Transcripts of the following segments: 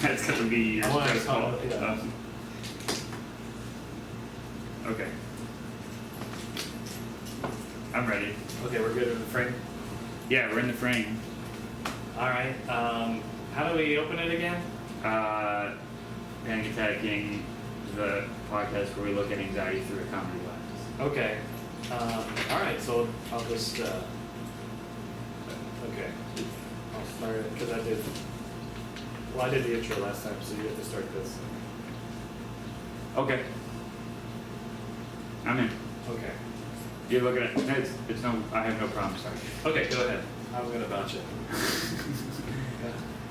That's gonna be your I wanna stress ball. call it, yeah. Okay. I'm ready. Okay, we're good in the frame. Yeah, we're in the frame. All right. How do we open it again? Panic Attacking, the podcast where we look at anxiety through a comedy lens. Okay. All right. So I'll just. Okay. I'll start it because I did. Well, I did the intro last time, so you have to start this. Okay. I'm in. Okay. You're looking at it's no. I have no problem starting. Okay. Go ahead. I'm gonna bounce it.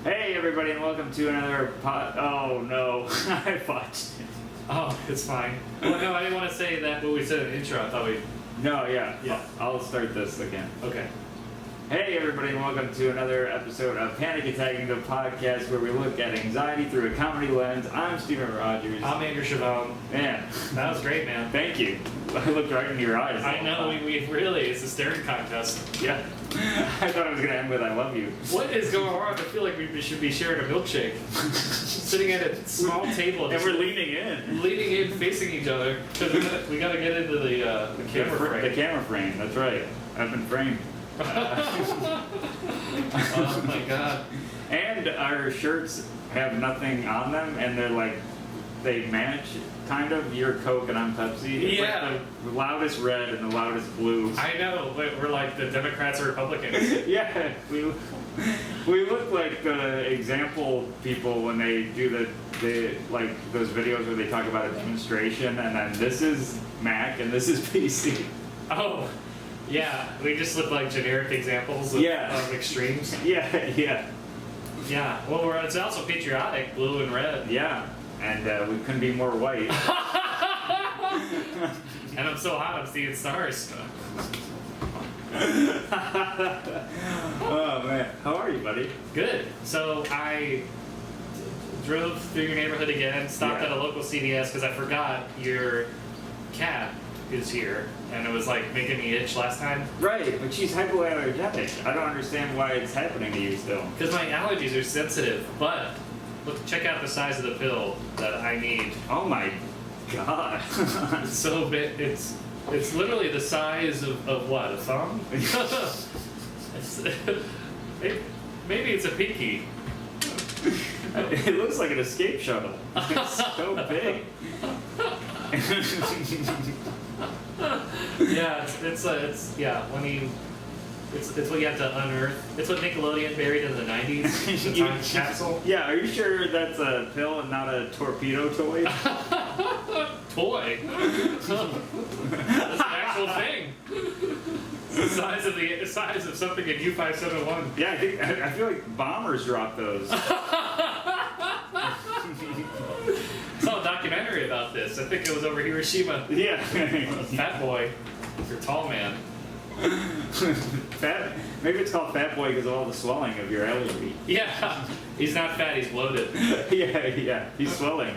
Hey everybody, and welcome to another Oh no, I botched it. Oh, it's fine. Well, no, I didn't want to say that, but we said an intro. I thought we. No, yeah. Yeah. I'll start this again. Okay. Hey everybody, and welcome to another episode of Panic Attacking, the podcast where we look at anxiety through a comedy lens. I'm Steven Rogers. I'm Andrew Chavon. Man, That was great, man. thank you. I looked right into your eyes. I know, we really, it's a staring contest. Yeah. I thought it was going to end with I love you. What is going on? I feel like we should be sharing a milkshake. Sitting at a small table. And we're leaning in. leaning in, facing each other. Because we gotta get into the camera frame. The camera frame, that's right. I've been framed. Oh my god. And our shirts have nothing on them, and they're like, they match, kind of. You're Coke and I'm Pepsi. It's Yeah. like the loudest red and the loudest blue. I know, but we're like the Democrats or Republicans. Yeah, we look like the example people when they do the like those videos where they talk about a demonstration, and then this is Mac and this is PC. Oh, yeah. We just look like generic examples of, Yeah. of extremes. Yeah, yeah, Yeah. Well, it's also patriotic, blue and red. yeah. And we couldn't be more white. And I'm so hot, I'm seeing stars. Oh man, how are you, buddy? Good. So I drove through your neighborhood again, stopped Yeah. at a local CVS because I forgot your cat is here, and it was like making me itch last time. Right, but she's hypoallergenic. I don't understand why it's happening to you still. Because my allergies are sensitive, but look, check out the size of the pill that I need. Oh my god. It's so big. It's literally the size of what, a thumb? Maybe it's a pinky. It looks like an escape shuttle. It's so big. Yeah, it's when you. It's what you have to unearth. It's what Nickelodeon buried in the 90s. The time capsule. Yeah, are you sure that's a pill and not a torpedo toy? Toy. That's an actual thing. It's the size of something in U-571. Yeah, I feel like bombers drop those. I saw a documentary about this. I think it was over Hiroshima. Yeah. Fat boy, you're a tall man. Fat. Maybe it's called Fat Boy because of all the swelling of your allergy. Yeah, he's not fat. He's bloated. Yeah, he's swelling.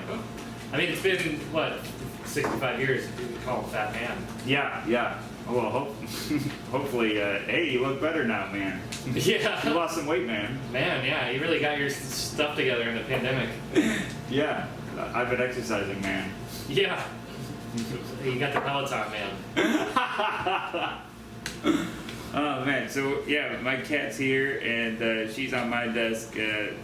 I mean, it's been what 65 years. You can call him Fat Man. Yeah. Well, hopefully, hey, you look better now, man. Yeah. You lost some weight, man. Man, yeah, you really got your stuff together in the pandemic. Yeah, I've been exercising, man. Yeah. You got the Peloton, man. Oh man, so yeah, my cat's here and she's on my desk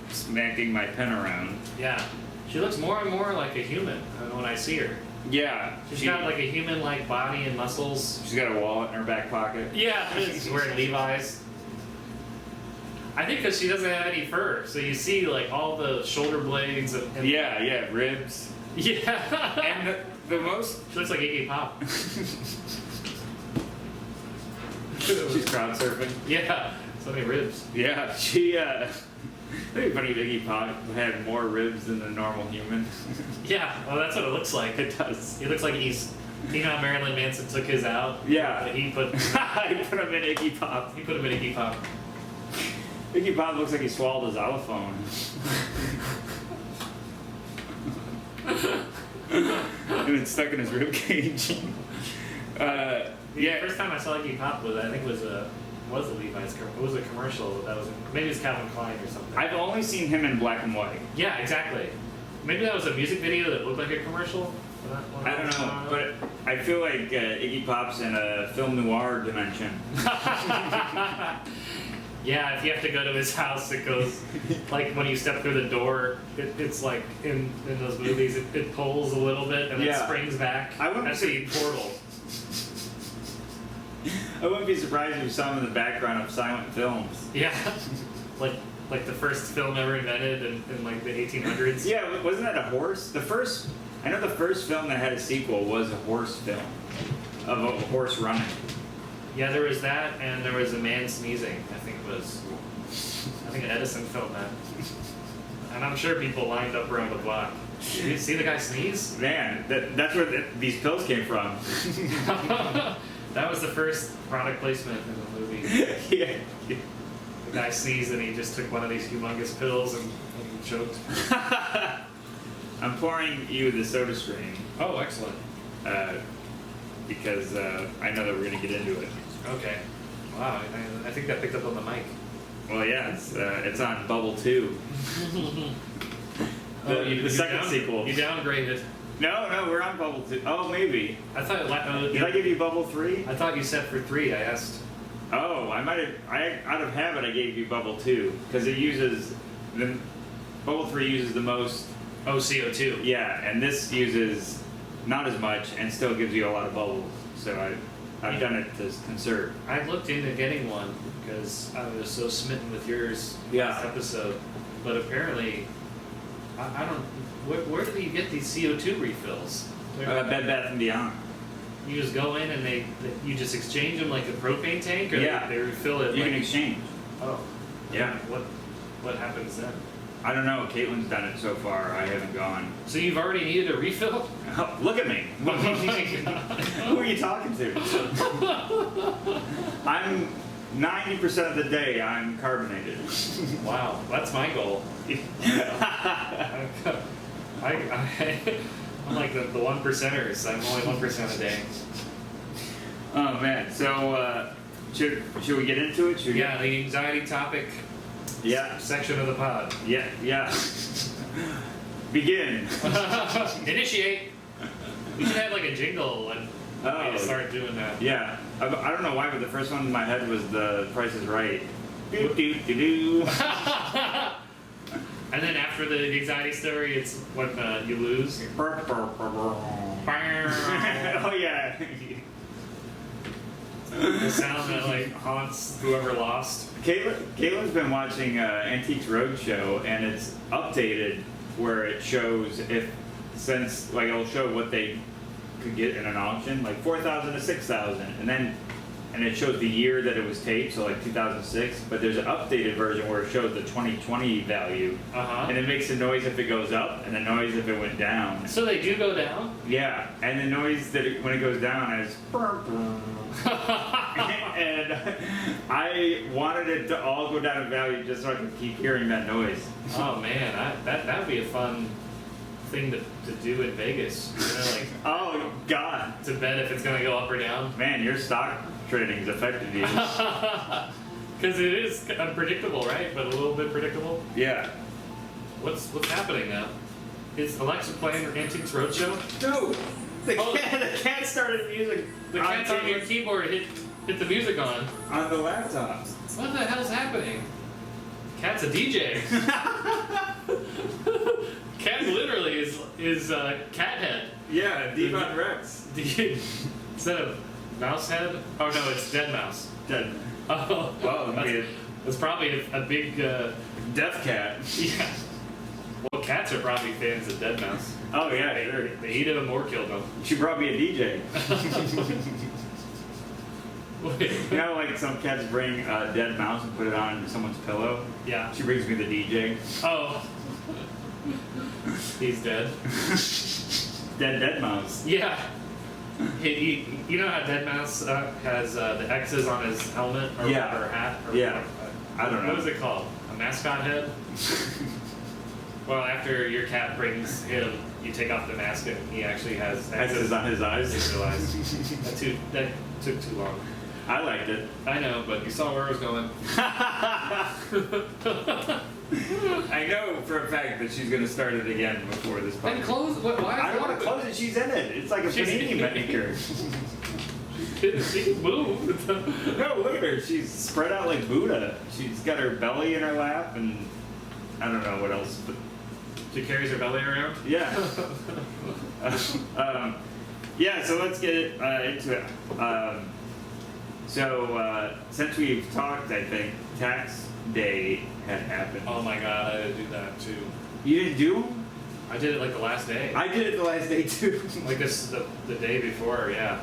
smacking my pen around. Yeah. She looks more and more like a human when I see her. Yeah, She's got like a human-like body and muscles. She's got a wallet in her back pocket. Yeah, she's wearing Levi's. I think because she doesn't have any fur, so you see like all the shoulder blades and Yeah, ribs. Yeah. And the most She looks like Iggy Pop. she's crowd surfing. Yeah, so many ribs. Yeah, she it'd be funny if Iggy Pop had more ribs than the normal human. Yeah, well that's what it looks like. It does. He looks like he's. You know how Marilyn Manson took his out? Yeah. He put I put him in Iggy Pop. him in Iggy Pop. Iggy Pop looks like he swallowed a xylophone. And it's stuck in his rib cage. The first time I saw Iggy Pop was I think it was was a Levi's commercial? It was a commercial that was maybe it's Calvin Klein or something. I've only seen him in black and white. Yeah, exactly. Maybe that was a music video that looked like a commercial. I don't know, but I feel like Iggy Pop's in a film noir dimension. Yeah, if you have to go to his house, it goes like when you step through the door. It's like in those movies, it pulls a little bit and then Yeah. springs back. I wouldn't That's say- the portal. I wouldn't be surprised if you saw him in the background of silent films. Yeah, like the first film ever invented in like the 1800s. Yeah, wasn't that a horse? I know the first film that had a sequel was a horse film of a horse running. Yeah, there was that, and there was a man sneezing. I think Edison filmed that. And I'm sure people lined up around the block. Did you see the guy sneeze? Man, that's where these pills came from. That was the first product placement in the movie. Yeah. The guy sneezed and he just took one of these humongous pills and choked. I'm pouring you the soda stream Oh, excellent. because I know that we're gonna get into it. Okay. Wow, I think that picked up on the mic. Well, yeah, it's on Bubble 2. The second sequel. You downgraded. No, we're on Bubble 2. Oh, maybe. I thought Did I give you Bubble 3? I thought you said for 3. I asked. Oh, out of habit I gave you Bubble 2 because Bubble 3 uses the most. Oh, CO2. Yeah, and this uses not as much and still gives you a lot of bubbles. So I've done it to conserve. I looked into getting one because I was so smitten with yours last episode, but apparently, I don't. Where do you get these CO2 refills? Bed Bath and Beyond. You just go in and you just exchange them like a propane tank, or Yeah. they refill it. You like, can exchange. Oh, Yeah. What happens then? I don't know. Caitlin's done it so far. I haven't gone. So you've already needed a refill? Oh, look at me. Oh my God. Who are you talking to? I'm 90% of the day I'm carbonated. Wow, that's my goal. I'm like the 1%ers. I'm only 1% a day. Oh man. So should we get into it? Should we Yeah, the anxiety topic Yeah. section of the pod. Yeah. Begin. Initiate. We should have like a jingle and Oh. start doing that. Yeah. I don't know why, but the first one in my head was The Price is Right. Do do do do. And then after the anxiety story, it's when you lose. Oh yeah. The sound that like haunts whoever lost. Caitlin's been watching Antiques Roadshow, and it's updated where it shows it'll show what they could get in an auction, like 4,000 to 6,000, and it shows the year that it was taped, so like 2006. But there's an updated version where it shows the 2020 value, and it makes a noise if it goes up, and a noise if it went down. So they do go down. Yeah, and the noise when it goes down is. And I wanted it to all go down in value just so I could keep hearing that noise. Oh man, that'd be a fun thing to do in Vegas. You know, like Oh God, to bet if it's gonna go up or down. man, your stock trading's affected you. Because it is unpredictable, right? But a little bit predictable. Yeah. What's happening now? Is Alexa playing Antiques Roadshow? Dude, the Oh. cat started music. The cat's on your keyboard. Hit the music on. the laptop. What the hell's happening? Cat's a DJ. Cat literally is cat head. Yeah, Devon Rex. Instead of mouse head? Oh no, it's dead mouse. Dead. Oh, Well, that's probably a big death cat. yeah. Well, cats are probably fans of dead mouse. Oh yeah, sure. They eat them or kill them. She brought me a DJ. Wait. You know, like some cats bring a dead mouse and put it on someone's pillow. Yeah. She brings me the DJ. Oh. He's dead. Dead mouse. Yeah. You know how Dead Mouse has the X's on his helmet or, Yeah. or hat? Or Yeah. I don't know. What is it called? A mascot head? Well, after your cat brings him, you take off the mask and he actually has X's on his eyes. Visualized. That took too long. I liked it. I know, but you saw where I was going. I know for a fact that she's gonna start it again before this Then podcast. close. Why? I don't want to close it. She's in it. It's like a She's panini in it. maker. She moved. No, look at her. She's spread out like Buddha. She's got her belly in her lap, and I don't know what else, but She carries her belly around. yeah. Yeah. So let's get into it. Since we've talked, I think tax day had happened. Oh my god, I did do that too. You didn't do? I did it like the last day. I did it the last day too. Like this, the day before, yeah.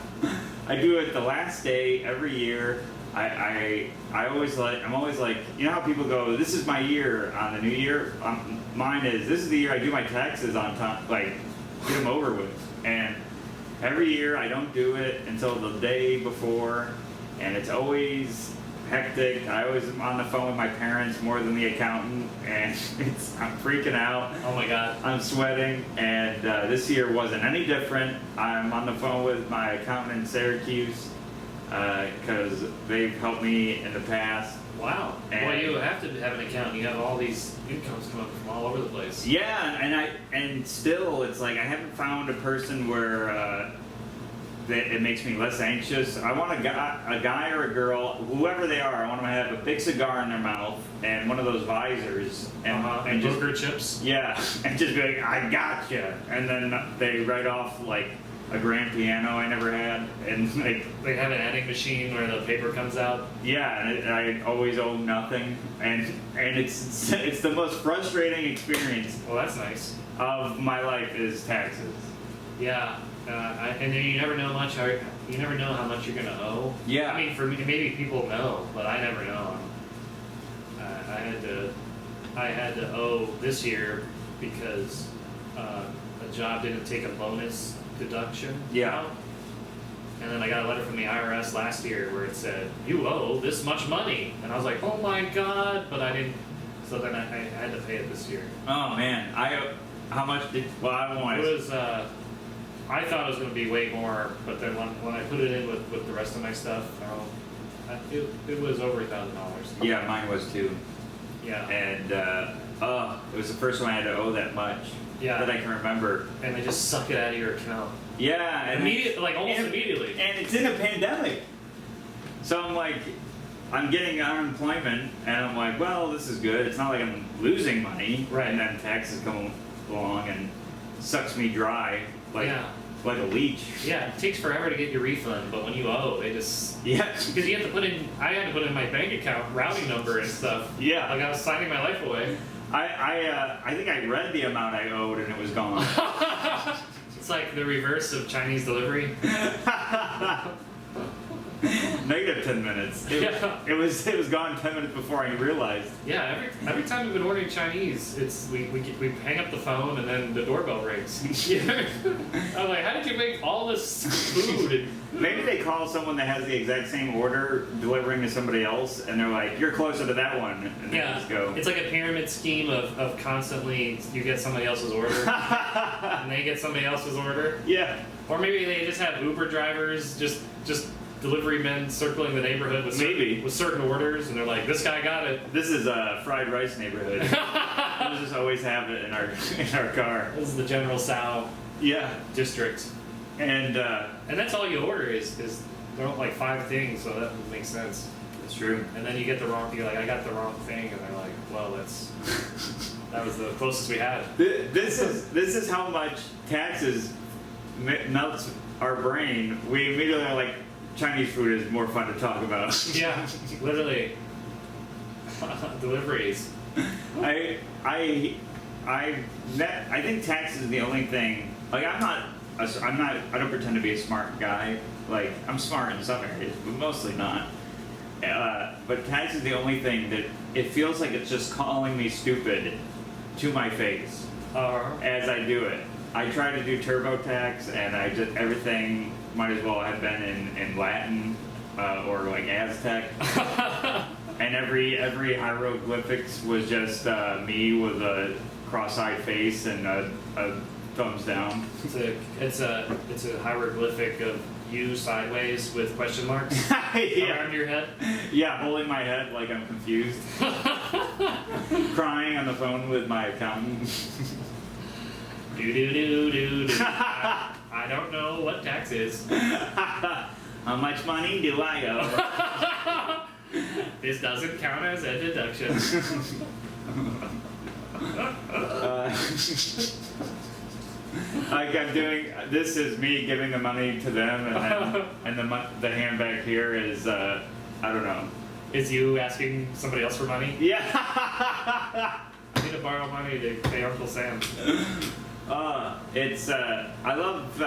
I do it the last day every year. I always like, I'm always like, you know how people go, this is my year on the new year? Mine is, this is the year I do my taxes on time, like, get them over with. And every year I don't do it until the day before, and it's always hectic. I always am on the phone with my parents more than the accountant, and I'm freaking out. Oh my god. I'm sweating, and this year wasn't any different. I'm on the phone with my accountant in Syracuse because they've helped me in the past. Wow. And- Well, you have to have an account. You have all these incomes coming from all over the place. Yeah, and still, it's like I haven't found a person where that it makes me less anxious. I want a guy or a girl, whoever they are. I want them to have a big cigar in their mouth and one of those visors, And just poker chips. yeah, and just be like, I gotcha, and then they write off like a grand piano I never had, and like, They have an adding machine where the paper comes out. yeah, and I always owe nothing, and it's the most frustrating experience Well, that's nice. of my life is taxes. Yeah. And then you never know you never know how much you're gonna owe. Yeah. I mean, for me, maybe people know, but I never know. I had to owe this year because a job didn't take a bonus deduction. Yeah. out. And then I got a letter from the IRS last year where it said, you owe this much money. And I was like, oh my god, but I didn't. So then I had to pay it this year. Oh man, how much did? Well, I don't want It to. was, I thought it was going to be way more, but then when I put it in with the rest of my stuff, it was over $1,000. Yeah, mine was too, Yeah. and it was the first one I had to owe that much. Yeah. That I can remember. And they just suck it out of your account. Yeah, and Almost and- immediately. And it's in a pandemic. So I'm like, I'm getting unemployment, and I'm like, well, this is good. It's not like I'm losing money. Right. And then taxes come along and sucks me dry like Yeah. like a leech. Yeah, it takes forever to get your refund, but when you owe, they just. Yeah. Because you have to I had to put in my bank account routing number and stuff. Yeah. Like I was signing my life away. I think I read the amount I owed and it was gone. It's like the reverse of Chinese delivery. Negative 10 minutes. It was gone 10 minutes before I realized. Yeah, every time we've been ordering Chinese, we hang up the phone and then the doorbell rings. I'm like, how did you make all this food? Maybe they call someone that has the exact same order delivering to somebody else, and they're like, "You're closer to that one," and they just go. It's like a pyramid scheme of constantly you get somebody else's order and they get somebody else's order, Yeah. or maybe they just have Uber drivers just delivery men circling the neighborhood with Maybe. with certain orders, and they're like, this guy got it. This is a fried rice neighborhood. We just always have it in our car. This is the General Tso Yeah. district. And And that's all you order is they're like 5 things, so that makes sense. it's true. And then you get the wrong, you're like, I got the wrong thing, and they're like, well, that was the closest we had. This is how much taxes melts our brain. We immediately are like, Chinese food is more fun to talk about. Yeah, literally. Deliveries. I think taxes is the only thing. Like I don't pretend to be a smart guy. Like I'm smart in some areas, but mostly not. But tax is the only thing that it feels like it's just calling me stupid to my face as I do it. I try to do TurboTax, and everything might as well have been in Latin or like Aztec. And every hieroglyphics was just me with a cross-eyed face and a thumbs down. It's a hieroglyphic of you sideways with question marks Yeah. around your head. Yeah, holding my head like I'm confused. Crying on the phone with my accountant. Do do do do do. I don't know what tax is. How much money do I owe? This doesn't count as a deduction. Like I'm doing, this is me giving the money to them, and then the hand back here is I don't know. Is you asking somebody else for money? Yeah. I need to borrow money to pay Uncle Sam. It's I love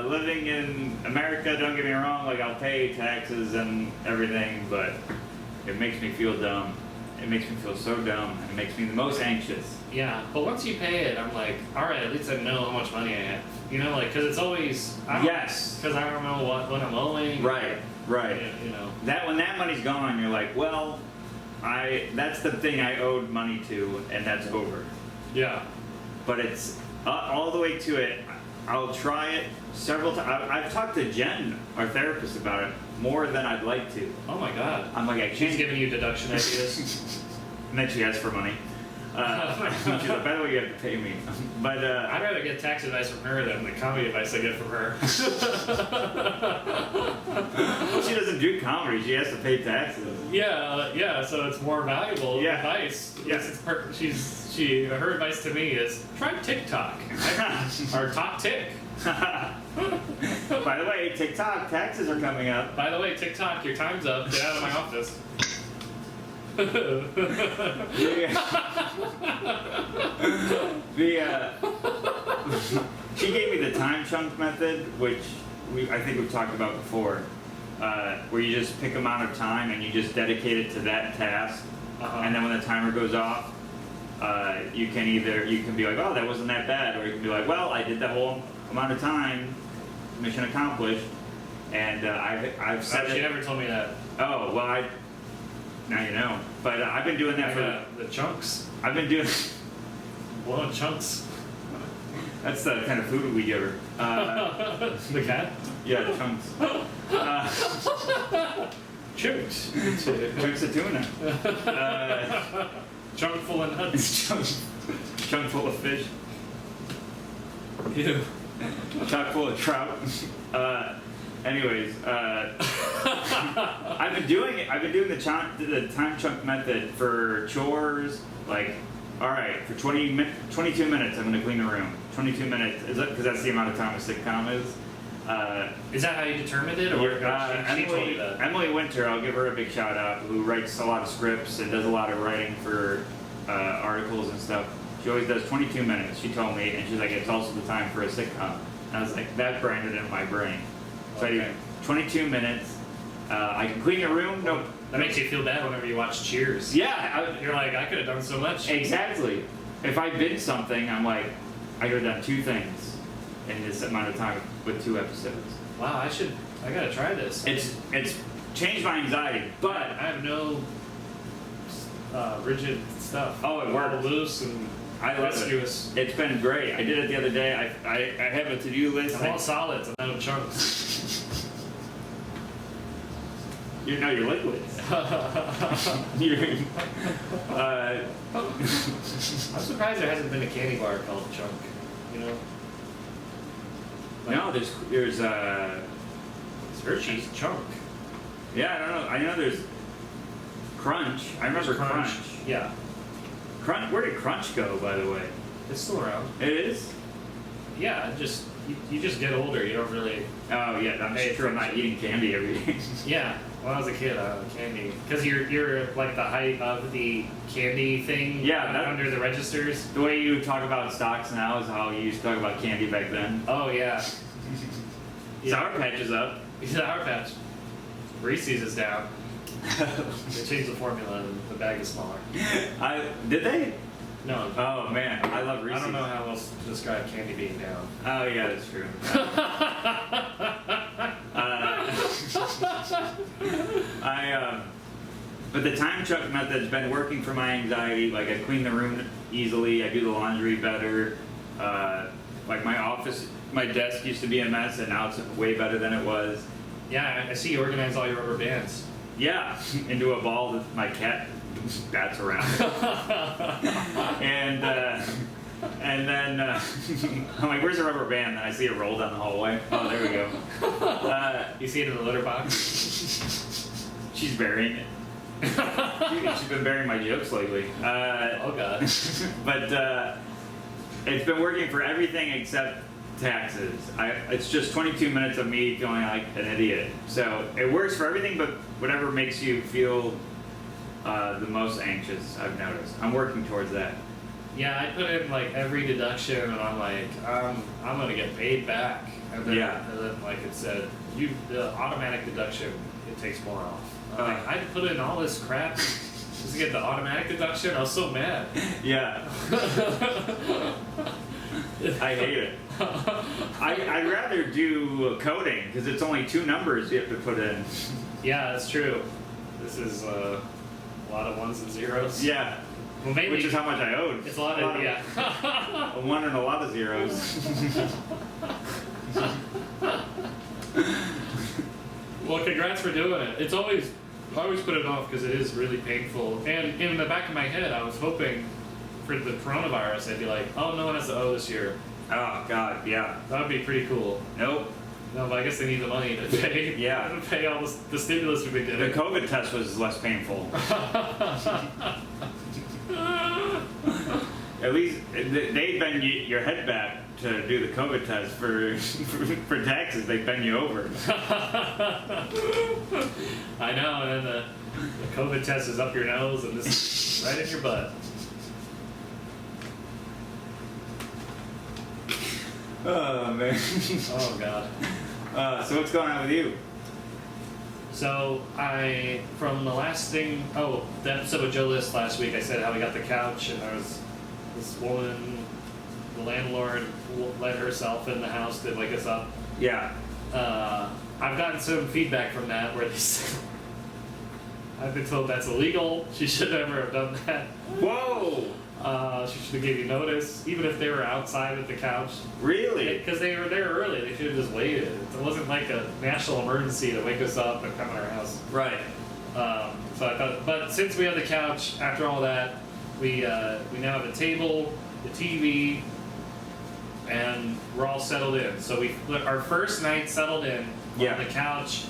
living in America. Don't get me wrong. Like I'll pay taxes and everything, but it makes me feel dumb. It makes me feel so dumb. It makes me the most anxious. Yeah, but once you pay it, I'm like, all right, at least I know how much money I have. You know, like, because it's always Yes. because I don't know what I'm owing. Right. Right. You know. That when that money's gone, you're like, well, that's the thing I owed money to, and that's over. Yeah. But it's all the way to it. I'll try it several times. I've talked to Jen, our therapist, about it more than I'd like to. Oh my God. I'm like, I She's can't. giving you deduction ideas. And then she asks for money. She's like, by the way, you have to pay me. But I'd rather get tax advice from her than the comedy advice I get from her. well, she doesn't do comedy. She has to pay taxes. Yeah, so it's more valuable Yeah. advice. Yeah. Her advice to me is try TikTok or Talk Tick. By the way, TikTok taxes are coming up. By the way, TikTok, your time's up. Get out of my office. She gave me the time chunk method, which I think we've talked about before, where you just pick amount of time and you just dedicate it to that task, and then when the timer goes off, you can be like, oh, that wasn't that bad, or you can be like, well, I did that whole amount of time, mission accomplished, and I've set She it. never told me that. Oh well, now you know. But I've been doing that I for. got the chunks. I've been doing. Blowing chunks. That's the kind of food we give her. The cat? Yeah, chunks. Chunks. Chunks of tuna. Chunk full of nuts. Chunk full of fish. Ew. Chock full of trout. Anyways, I've been doing it. I've been doing the time chunk method for chores. Like, all right, for 22 minutes, I'm going to clean the room. 22 minutes, because that's the amount of time a sitcom is. Is that how you determined it, or she told you that? Emily Winter, I'll give her a big shout out, who writes a lot of scripts and does a lot of writing for articles and stuff. She always does 22 minutes, she told me, and she's like, it's also the time for a sitcom. And I was like, that branded in my brain. So I do 22 minutes. I can clean the room. No, That makes you feel bad whenever you watch Cheers. yeah, You're like, I could have done so much. exactly. If I binge something, I'm like, I could have done 2 things in this amount of time with 2 episodes. Wow, I gotta try this. It's changed my anxiety, but I have no rigid stuff. Oh, it All works. loose and I love promiscuous. it. It's been great. I did it the other day. I have a to-do list. I'm all solids and no chunks. You're liquids. I'm surprised there hasn't been a candy bar called Chunk. You know? No, there's It's Hershey's Chunk. yeah, I don't know. I know there's Crunch. I remember Crunch. Yeah. Crunch. Where did Crunch go, by the way? It's still around. It is. Yeah, you just get older. You don't really. Oh yeah, I'm sure I'm not eating candy every day. Yeah. When I was a kid, candy, because you're like the height of the candy thing. Yeah, under the registers. The way you talk about stocks now is how you used to talk about candy back then. Oh yeah. Sour Patch is up. Sour Patch. Reese's is down. They changed the formula and the bag is smaller. Did they? No. Oh man, I love Reese's. I don't know how else to describe candy being down. Oh yeah, that's true. But the time chunk method's been working for my anxiety. Like I clean the room easily, I do the laundry better. Like my office My desk used to be a mess, and now it's way better than it was. Yeah, I see you organize all your rubber bands. Yeah, into a ball that my cat bats around. and then I'm like, "Where's the rubber band?" And I see it roll down the hallway. Oh, there we go. You see it in the litter box? She's burying it. She's been burying my jokes lately. Oh God. But it's been working for everything except taxes. It's just 22 minutes of me feeling like an idiot. So it works for everything but whatever makes you feel the most anxious, I've noticed. I'm working towards that. Yeah, I put in like every deduction, and I'm like, I'm gonna get paid back. And then, Yeah. and then like it said, the automatic deduction, it takes more off. I'm like, I put in all this crap just to get the automatic deduction. I was so mad. Yeah. I hate it. I'd rather do coding because it's only 2 numbers you have to put in. Yeah, that's true. This is a lot of ones and zeros. Yeah. Well, mainly, Which is how much I owed. it's a lot of, yeah. A 1 and a lot of zeros. Well, congrats for doing it. I always put it off because it is really painful. And in the back of my head, I was hoping for the coronavirus, I'd be like, oh, no one has to owe this year. Oh God, yeah. That would be pretty cool. Nope. No, but I guess they need the money to pay. Yeah. To pay all the stimulus we've been The getting. COVID test was less painful. At least they bend your head back to do the COVID test for taxes. They bend you over. I know, and then the COVID test is up your nose and this is right in your butt. Oh man. Oh God. So what's going on with you? So from the last thing, the episode with Joe List last week, I said how we got the couch and there was this woman, the landlord let herself in the house to wake us up. Yeah. I've gotten some feedback from that where they said, I've been told that's illegal. She should never have done that. Whoa. She should have gave you notice, even if they were outside at the couch. Really? Because they were there early, they should have just waited. It wasn't like a national emergency to wake us up and come in our house. Right. So I thought, but since we have the couch, after all that, we now have a table, the TV, and we're all settled in. So our first night settled in Yeah. on the couch.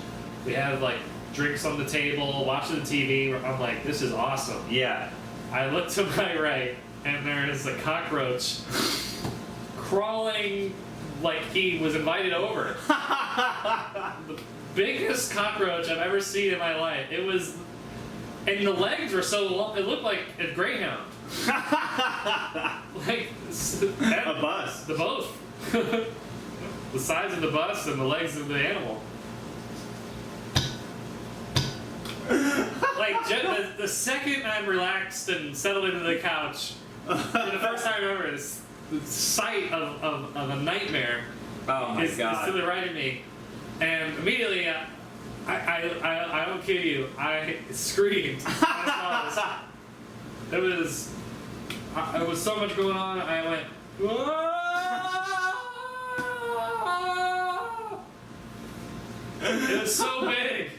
We have like drinks on the table, watching the TV. I'm like, this is awesome. Yeah. I look to my right, and there is a cockroach crawling like he was invited over. The biggest cockroach I've ever seen in my life. It was, and the legs were so long, it looked like a greyhound. Like A bus. the both. The size of the bus and the legs of the animal. Like the second I'm relaxed and settled into the couch, for the first time ever, this the sight of a nightmare Oh my is to God. the right of me, and immediately I don't kid you, I screamed. I saw this. There was so much going on. I went. "Whoa!" It was so big.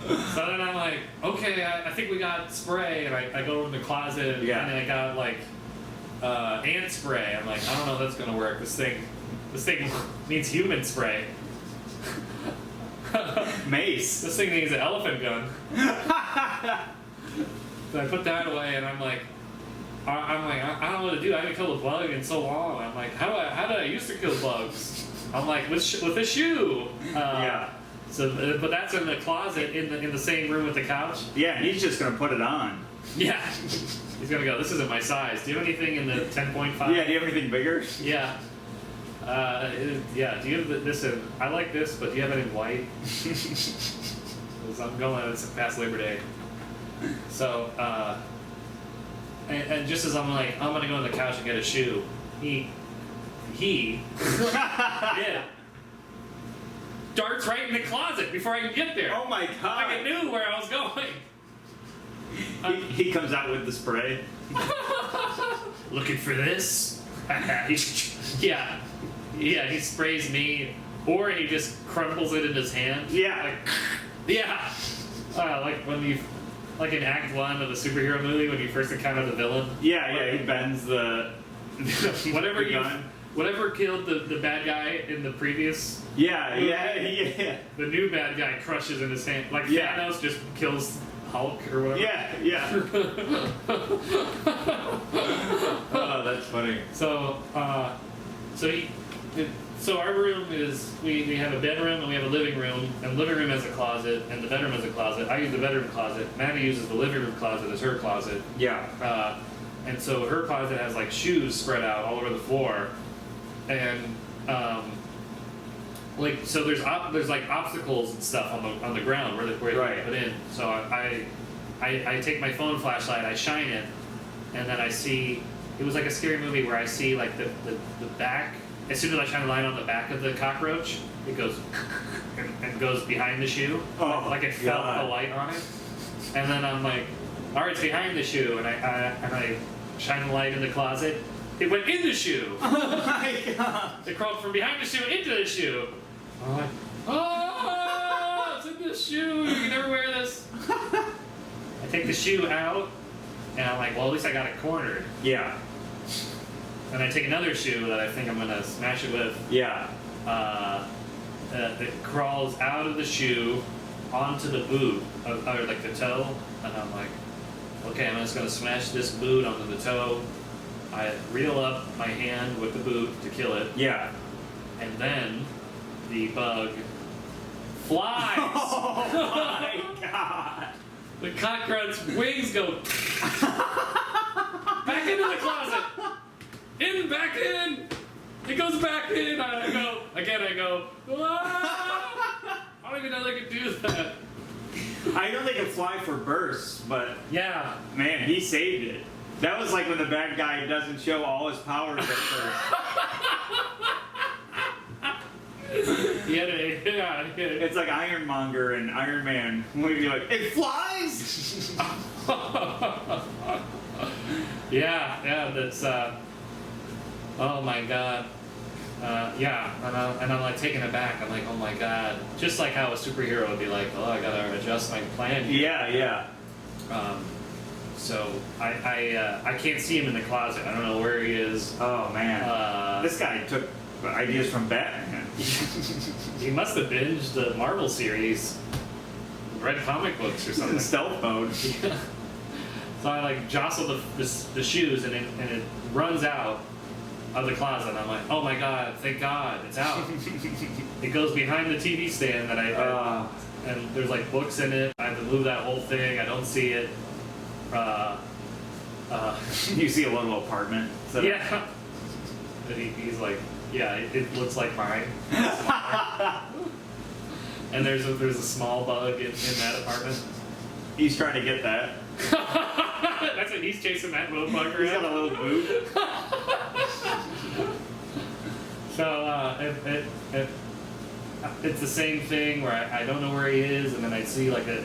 So then I'm like, okay, I think we got spray, and I go in the closet, Yeah. and I got like ant spray. I'm like, I don't know if that's gonna work. This thing needs human spray. Mace. This thing needs an elephant gun. So I put that away, and I'm like, I don't know what to do. I haven't killed a bug in so long. I'm like, how did I used to kill bugs? I'm like, with a shoe. Yeah. So, but that's in the closet in the same room with the couch. Yeah, he's just gonna put it on. Yeah. He's gonna go, this isn't my size. Do you have anything in the 10.5? Yeah, do you have anything bigger? Yeah. Yeah, do you have this in, I like this, but do you have it in white? 'Cause I'm going, it's past Labor Day. So, and just as I'm like, I'm gonna go on the couch and get a shoe, he yeah, darts right in the closet before I can get there. Oh my Like I God. knew where I was going. He comes out with the spray. Looking for this? Yeah. Yeah, he sprays me, or he just crumples it in his hand. Yeah. Like, yeah. Like when you, like in Act 1 of a superhero movie, when you first encounter the villain. Yeah, he bends the Whatever the gun. whatever killed the bad guy in the previous. Yeah. The new bad guy crushes in his hand. Like Yeah. Thanos just kills Hulk or whatever. Yeah. Oh, that's funny. So, so our room is, we have a bedroom and we have a living room, and the living room has a closet, and the bedroom has a closet. I use the bedroom closet. Maddie uses the living room closet as her closet. Yeah. And so her closet has like shoes spread out all over the floor, and like so there's like obstacles and stuff on the ground where they Right. put in. So I take my phone flashlight, I shine it, and then I see, it was like a scary movie where I see like the back. As soon as I shine a light on the back of the cockroach, it goes and goes behind the shoe, Oh, like it felt God. the light on it. And then I'm like, all right, it's behind the shoe, and I shine the light in the closet. It went in the shoe. Oh my God. It crawled from behind the shoe into the shoe. I'm like, oh, it's in the shoe. You can never wear this. I take the shoe out, and I'm like, well, at least I got it cornered. Yeah. And I take another shoe that I think I'm gonna smash it with. Yeah. It crawls out of the shoe onto the boot, or like the toe, and I'm like, okay, I'm just gonna smash this boot onto the toe. I reel up my hand with the boot to kill it, Yeah. and then the bug flies. Oh my God. The cockroach wings go back into the closet. Back in. It goes back in. I go. Ah! I don't even know they could do that. I know they can fly for bursts, but Yeah. man, he saved it. That was like when the bad guy doesn't show all his powers at first. Yeah. It's like Ironmonger and Iron Man. When you're like, it flies! Yeah. That's. Oh my God. Yeah, and I'm like taken aback. I'm like, oh my God. Just like how a superhero would be like, oh, I gotta adjust my plan here. Yeah. So I can't see him in the closet. I don't know where he is. Oh man. This guy took ideas from Batman. He must have binged the Marvel series, read comic books or In something. stealth mode. Yeah. So I like jostle the shoes, and it runs out of the closet. And I'm like, oh my God, thank God, it's out. It goes behind the TV stand that I and there's like books in it. I have to move that whole thing. I don't see it. You see a little apartment. So Yeah. And he's like, yeah, it looks like mine. And there's a small bug in that apartment. He's trying to get that. That's what he's chasing that little bug He's got a around. little boot. So it's the same thing where I don't know where he is, and then I see like a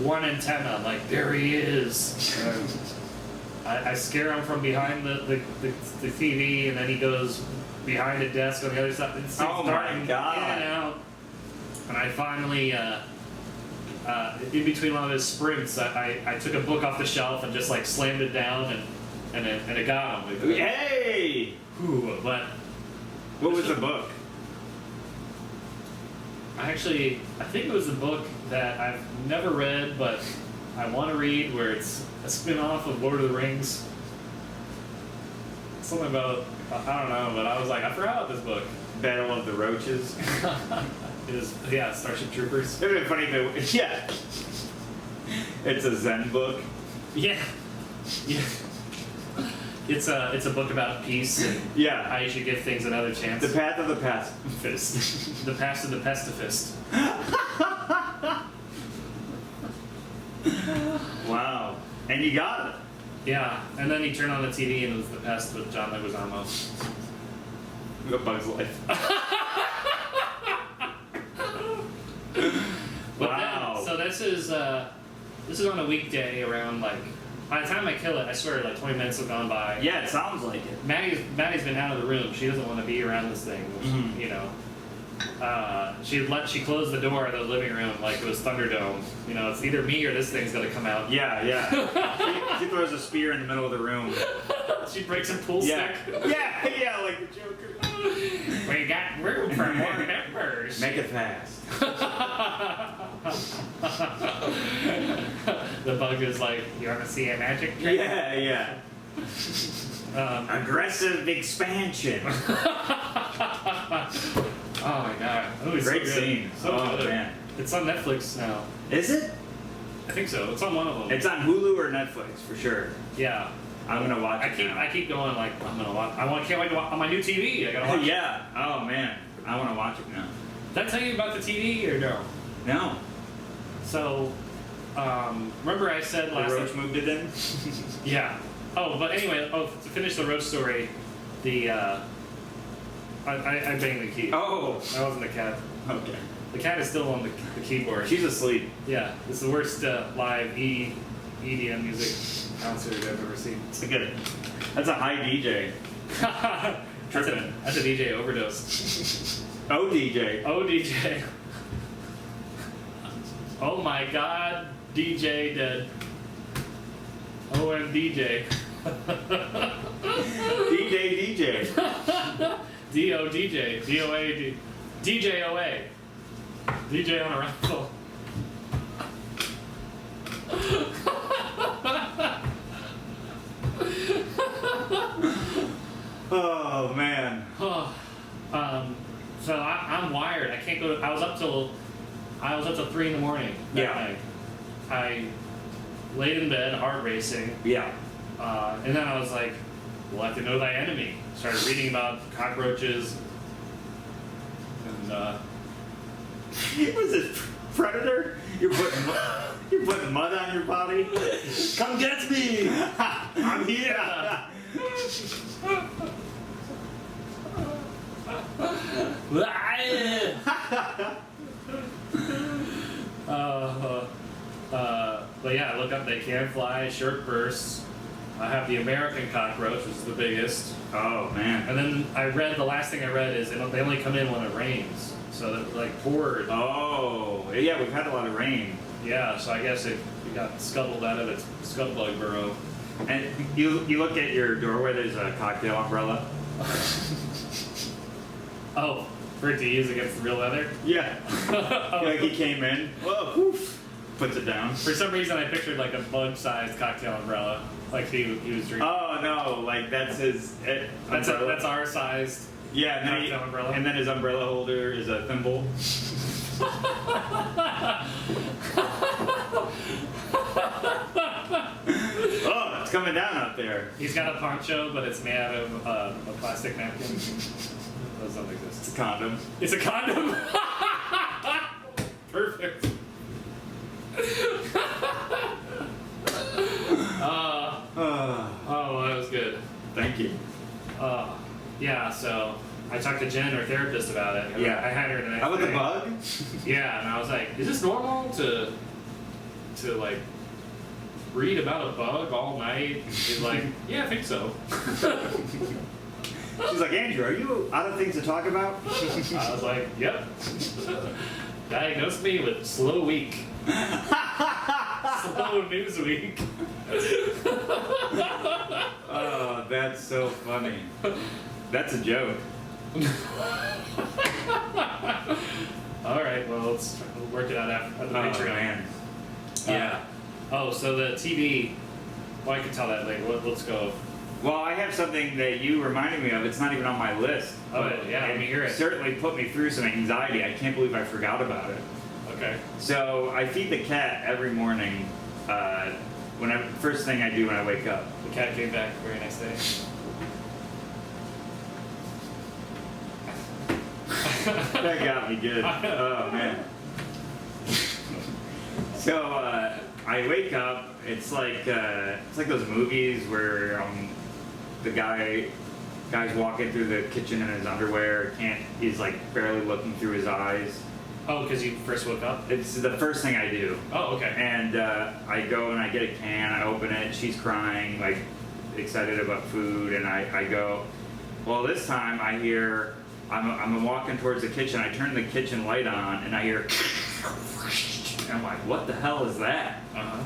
one antenna. I'm like, there he is. I scare him from behind the TV, and then he goes behind a desk on the other side. It's Oh my darting God. In and out. And I finally, in between one of his sprints, I took a book off the shelf and just like slammed it down, and it got him. Hey! Ooh, but What was the book? I think it was a book that I've never read, but I want to read, where it's a spin-off of Lord of the Rings. Something about, I don't know, but I was like, I forgot about this book. Battle of the Roaches. Yeah, Starship Troopers. It would have been funny if it, yeah. It's a Zen book. Yeah. It's a book about peace and Yeah. how you should give things another chance. The Path of the Pacifist. The past of the pestifist. Wow. And you got it. Yeah, and then he turned on the TV and it was The Pest with John Leguizamo. The Bug's Life. But Wow. then, so this is on a weekday around like by the time I kill it, I swear like 20 minutes have gone by. Yeah, it sounds like it. Maddie's been out of the room. She doesn't want to be around this thing. Which, Mhm. you know, she closed the door of the living room like it was Thunderdome. You know, it's either me or this thing's gonna come out. Yeah, yeah. she throws a spear in the middle of the room. She breaks a pool Yeah. stick. Yeah, like the Joker. We got room for more members. Make it fast. The bug is like, you want to see a magic trick? Yeah, yeah. Aggressive expansion. Oh my god. Oh, it's Great so good. scene. So Oh, good. man. It's on Netflix now. Is it? I think so. It's on one of them. It's on Hulu or Netflix for sure. Yeah. I'm gonna watch it now. I keep going like I'm gonna watch. Can't wait to watch on my new TV. I gotta watch. Yeah. Oh man, I want to watch it now. Did I tell you about the TV or no? No. So, remember I said The last. roach moved it in. Yeah. Oh, but anyway. Oh, to finish the roach story, the I banged the key. Oh. That wasn't the cat. Okay. The cat is still on the keyboard. She's asleep. Yeah. It's the worst live EDM music concert I've ever seen. It's good. That's a high DJ. That's a DJ overdose. Oh DJ. Oh DJ. Oh my God, DJ dead. OMDJ. DJ. DO DJ. DOA. DJ OA. DJ on a rifle. Oh man. So I'm wired. I can't go. I was up till 3 in the morning. That Yeah. night. I laid in bed, heart racing, Yeah. and then I was like, "Well, I have to know thy enemy." Started reading about cockroaches, and Was this Predator? You're putting mud on your body. Come get me! I'm here. But yeah, I look up. They can fly. Short bursts. I have the American cockroach, which is the biggest. Oh man. And then the last thing I read is they only come in when it rains. So that like poured. Oh yeah, we've had a lot of rain. Yeah, so I guess it got scuttled out of its scuttlebug burrow. And you look at your doorway. There's a cocktail umbrella. Oh, for it to use against the real weather? Yeah. Oh, Like he came in. Whoa. Poof. Puts it down. for some reason I pictured like a bug-sized cocktail umbrella. Like he was drinking. Oh no! Like that's his. that's umbrella. our sized. Yeah, and then, cocktail umbrella. and then his umbrella holder is a thimble. Oh, it's coming down out there. He's got a poncho, but it's made out of a plastic napkin. Those don't exist. It's a condom. It's a condom. Perfect. Oh, that was good. Thank you. Yeah, so I talked to Jen, our therapist, about it. Yeah. I had her the next How about the day. bug? Yeah, and I was like, is this normal to like read about a bug all night? She's like, yeah, I think so. She's like, Andrew, are you out of things to talk about? I was like, yep. Diagnosed me with slow week. Slow news week. Oh, that's so funny. That's a joke. All right, well, we'll work it out after the Patreon. Man. Yeah. Oh, so the TV. Well, I can tell that later. Let's go. Well, I have something that you reminded me of. It's not even on my list. Oh, but yeah, let me hear it. certainly put me through some anxiety. I can't believe I forgot about it. Okay. So I feed the cat every morning. First thing I do when I wake up. The cat came back the very next day. That got me good. Oh man. So I wake up. It's like those movies where the guy's walking through the kitchen in his underwear. He's like barely looking through his eyes, Oh, because you first woke up? It's the first thing I do. Oh, okay. And I go and I get a can, I open it, she's crying, like excited about food, and I go, well, this time I hear, I'm walking towards the kitchen, I turn the kitchen light on, and I hear, and I'm like, what the hell is that? Uh-huh.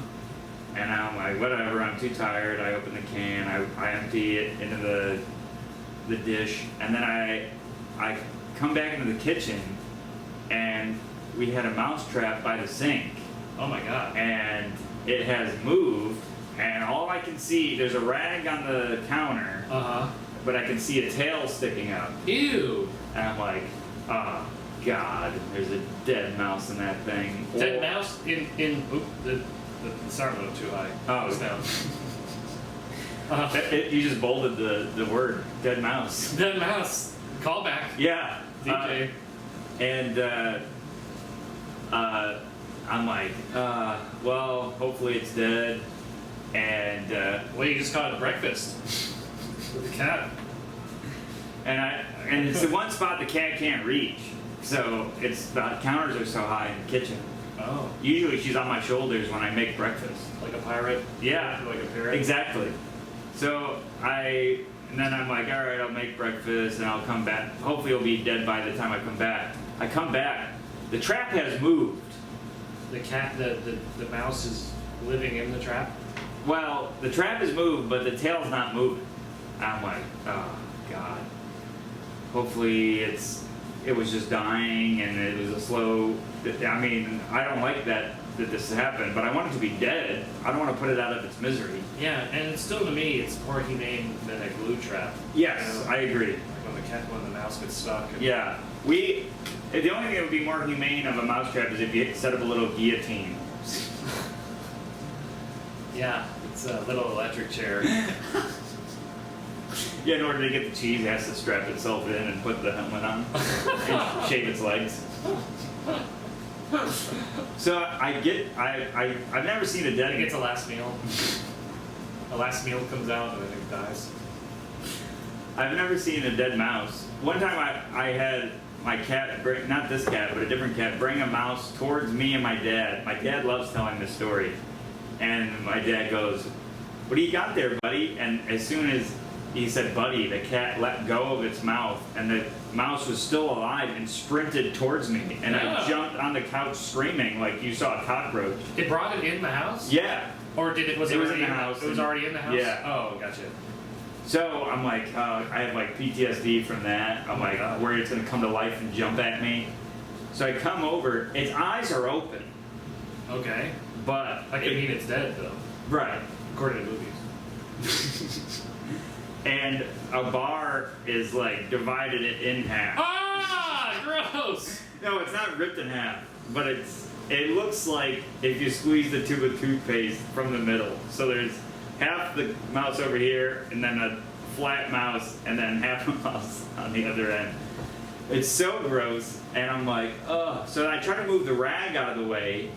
And I'm like, whatever, I'm too tired, I open the can, I empty it into the dish, and then I come back into the kitchen, and we had a mouse trap by the sink, Oh my god. and it has moved, and all I can see, there's a rag on the counter, Uh-huh. but I can see a tail sticking up, Ew. and I'm like, oh god, there's a dead mouse in that thing. Dead mouse in oop, the sound went up too high. Oh. It's down. Uh-huh. You just bolded the word, dead mouse. Dead mouse. Callback. Yeah. DJ. And I'm like, well, hopefully it's dead. And Well, you just caught it breakfast with the cat. and it's the one spot the cat can't reach. So it's the counters are so high in the kitchen. Oh. Usually she's on my shoulders when I make breakfast. Like a pirate? Yeah. Like a parrot? Exactly. So and then I'm like, all right, I'll make breakfast and I'll come back. Hopefully it'll be dead by the time I come back. I come back, the trap has moved. The cat, the mouse is living in the trap? Well, the trap has moved, but the tail's not moving. I'm like, oh god. Hopefully it was just dying and it was a slow. I mean, I don't like that this happened, but I want it to be dead. I don't want to put it out of its misery. Yeah, and still to me, it's more humane than a glue trap. Yes, You know? I agree. Like when the mouse gets stuck. And Yeah, the only thing that would be more humane of a mousetrap is if you set up a little guillotine. Yeah, it's a little electric chair. Yeah, in order to get the cheese, it has to strap itself in and put the helmet on and shave its legs. So I've never seen a I dead. think it's a last meal. A last meal comes out and then it dies. I've never seen a dead mouse. One time I had my cat, not this cat, but a different cat, bring a mouse towards me and my dad. My dad loves telling this story. And my dad goes, what do you got there, buddy? And as soon as he said, buddy, the cat let go of its mouth, and the mouse was still alive and sprinted towards me. And Yeah. I jumped on the couch screaming like you saw a cockroach. It brought it in the house? Yeah. Or did it? Was It was already in the house It was and- already in the house. Yeah. Oh, gotcha. So I'm like, I have like PTSD from that. I'm my like, God. worried it's gonna come to life and jump at me. So I come over, its eyes are open, Okay. but That could mean it's dead though, right. according to movies. And a bar is like divided it in half. Ah, gross. No, it's not ripped in half, but it looks like if you squeeze the tube of toothpaste from the middle. So there's half the mouse over here, and then a flat mouse, and then half a mouse on the other end. It's so gross, and I'm like, ugh. So I try to move the rag out of the way.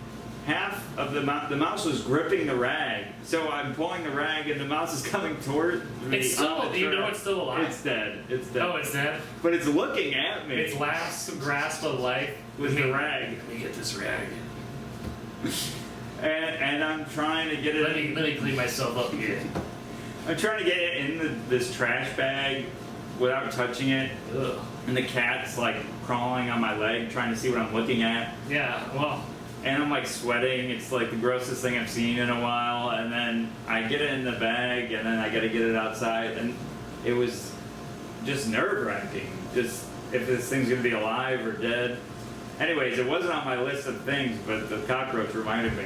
Half of the mouse was gripping the rag, so I'm pulling the rag, and the mouse is coming toward me. It's still. on the You know trap. it's still alive. It's dead. It's dead. Oh, it's dead. But it's looking at me. Its last grasp of life with the rag. Let me get this rag. And I'm trying to get it. Let me clean myself up here. I'm trying to get it in this trash bag without touching it, Ugh. and the cat's like crawling on my leg, trying to see what I'm looking at. Yeah. Well. And I'm like sweating. It's like the grossest thing I've seen in a while. And then I get it in the bag, and then I got to get it outside, and it was just nerve-wracking. Just if this thing's gonna be alive or dead. Anyways, it wasn't on my list of things, but the cockroach reminded me.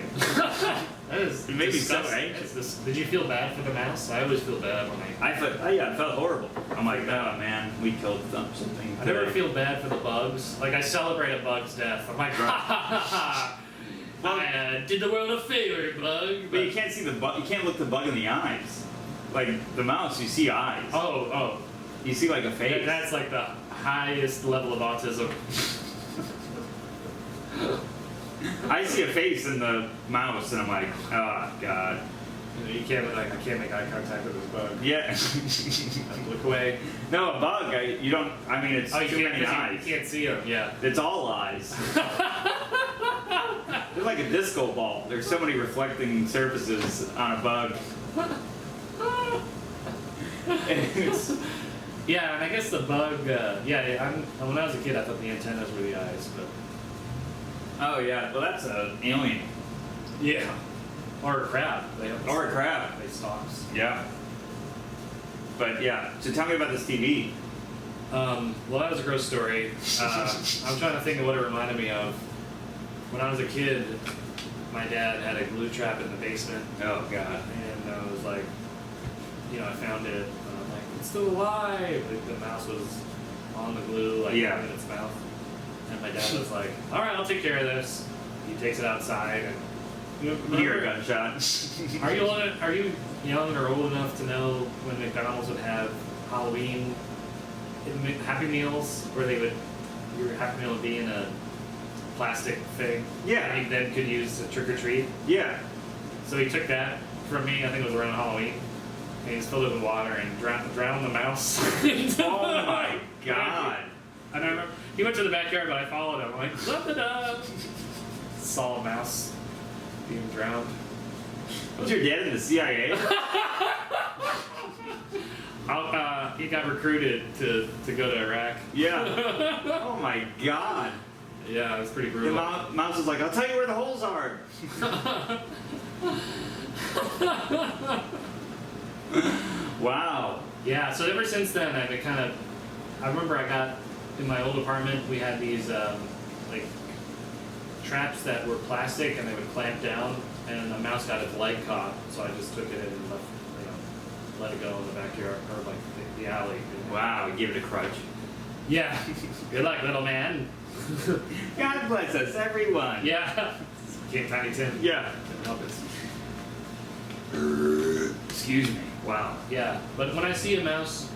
That is. It made me so disgusting. anxious. Did you feel bad for the mouse? I always feel bad when I felt horrible. I'm like, oh man, we killed something. I never today." feel bad for the bugs. Like I celebrate a bug's death. I'm like, ha ha ha ha. I did the world a favor, bug. But you can't see the bug. You can't look the bug in the eyes. Like the mouse, you see eyes. Oh, You see like a face. that's like the highest level of autism. I see a face in the mouse, and I'm like, oh god. You can't I can't make eye contact with this bug. Yeah. I have to look away. No, a bug. You don't. I mean, it's You too can't, many eyes. you can't see them. Yeah. It's all eyes. They're like a disco ball. There's so many reflecting surfaces on a bug. And it's, Yeah, and I guess the bug. When I was a kid, I thought the antennas were the eyes, but oh yeah. Well, that's an alien yeah, or a crab. They have or a crab. They stalks. Yeah. But yeah. So tell me about this TV. Well, that was a gross story. I'm trying to think of what it reminded me of. When I was a kid, my dad had a glue trap in the basement, Oh god. and I was like, I found it, and I'm like, it's still alive. Like, the mouse was on the glue, like Yeah. in its mouth, and my dad was like, all right, I'll take care of this. He takes it outside, and You hear a gunshot. Are you young or old enough to know when McDonald's would have Halloween Happy Meals, where your Happy Meal would be in a plastic thing? Yeah. And you then could use to trick or treat. Yeah. So he took that from me. I think it was around Halloween. And he just filled it with water and drowned the mouse. Oh my god. And I remember he went to the backyard, but I followed him. I'm like, da-da-da. Saw a mouse being drowned. Was your dad in the CIA? He got recruited to go to Iraq. Yeah. Oh my god. Yeah, it was pretty The brutal. mouse was like, I'll tell you where the holes are. Wow. Yeah, so ever since then, I remember I got, in my old apartment, we had these, like, traps that were plastic and they would clamp down, and the mouse got its leg caught, so I just took it and let it go in the backyard, or like the alley. Wow, give it a crutch. Yeah. Good luck, little man. God bless us, everyone. Yeah. King Tiny Tim. Yeah. Couldn't help it. Excuse me. Wow. Yeah. But when I see a mouse,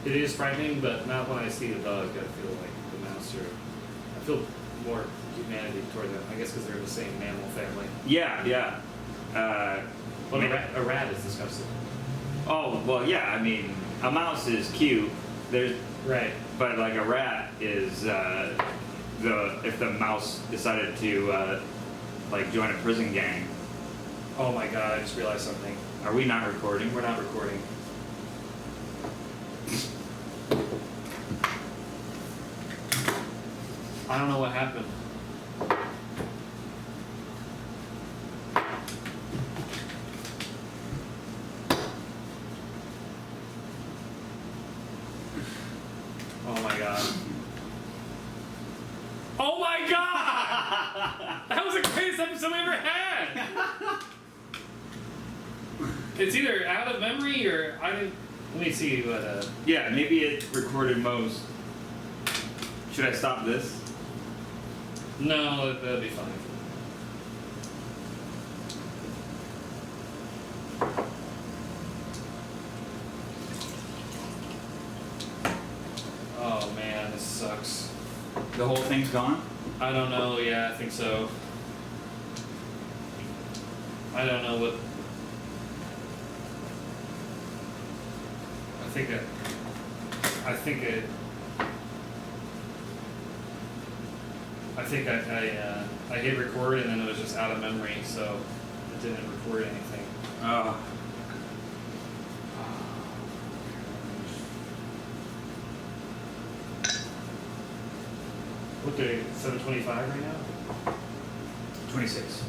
it is frightening, but not when I see the bug. I feel like the mouse I feel more humanity toward them. I guess because they're in the same mammal family. Yeah, yeah. Well, a rat is disgusting. Oh, well, yeah, I mean, a mouse is cute. There's, Right. but like a rat is, if the mouse decided to, like join a prison gang. Oh my god, I just realized something. Are we not recording? We're not recording. I don't know what happened. Oh my god. Oh my god! That was the greatest episode we ever had! It's either out of memory or I didn't. Let me see what. Yeah, maybe it recorded most. Should I stop this? No, that'll be fine. Oh man, this sucks. The whole thing's gone? I don't know. Yeah, I think so. I don't know what. I hit record and then it was just out of memory, so it didn't record anything. Oh. What day? 7:25 right now. 26.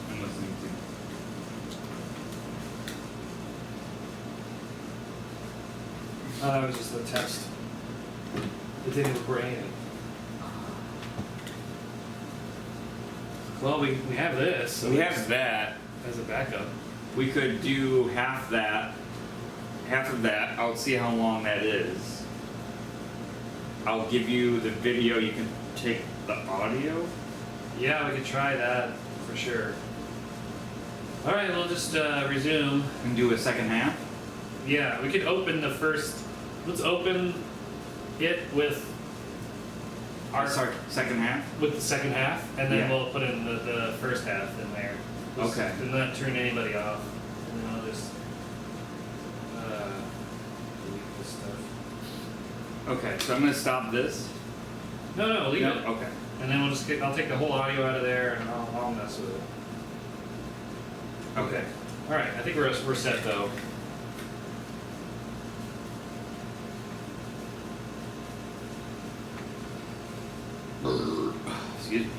I'm listening to. Oh, that was just a test. It didn't record anything. Well, we have this. So We it's- have that. as a backup. We could do half that. Half of that. I'll see how long that is. I'll give you the video. You can take the audio. Yeah, we could try that for sure. All right, we'll just resume. And do a second half. Yeah, we could open the first let's open it with Sorry, second half? with the second half, and then Yeah. we'll put in the first half in there. Just Okay. to not turn anybody off. And then I'll just delete this stuff. Okay, so I'm gonna stop this. No, leave No? it. Okay. And then I'll take the whole audio out of there, and I'll mess with it. Okay. All right, I think we're set though. Excuse me.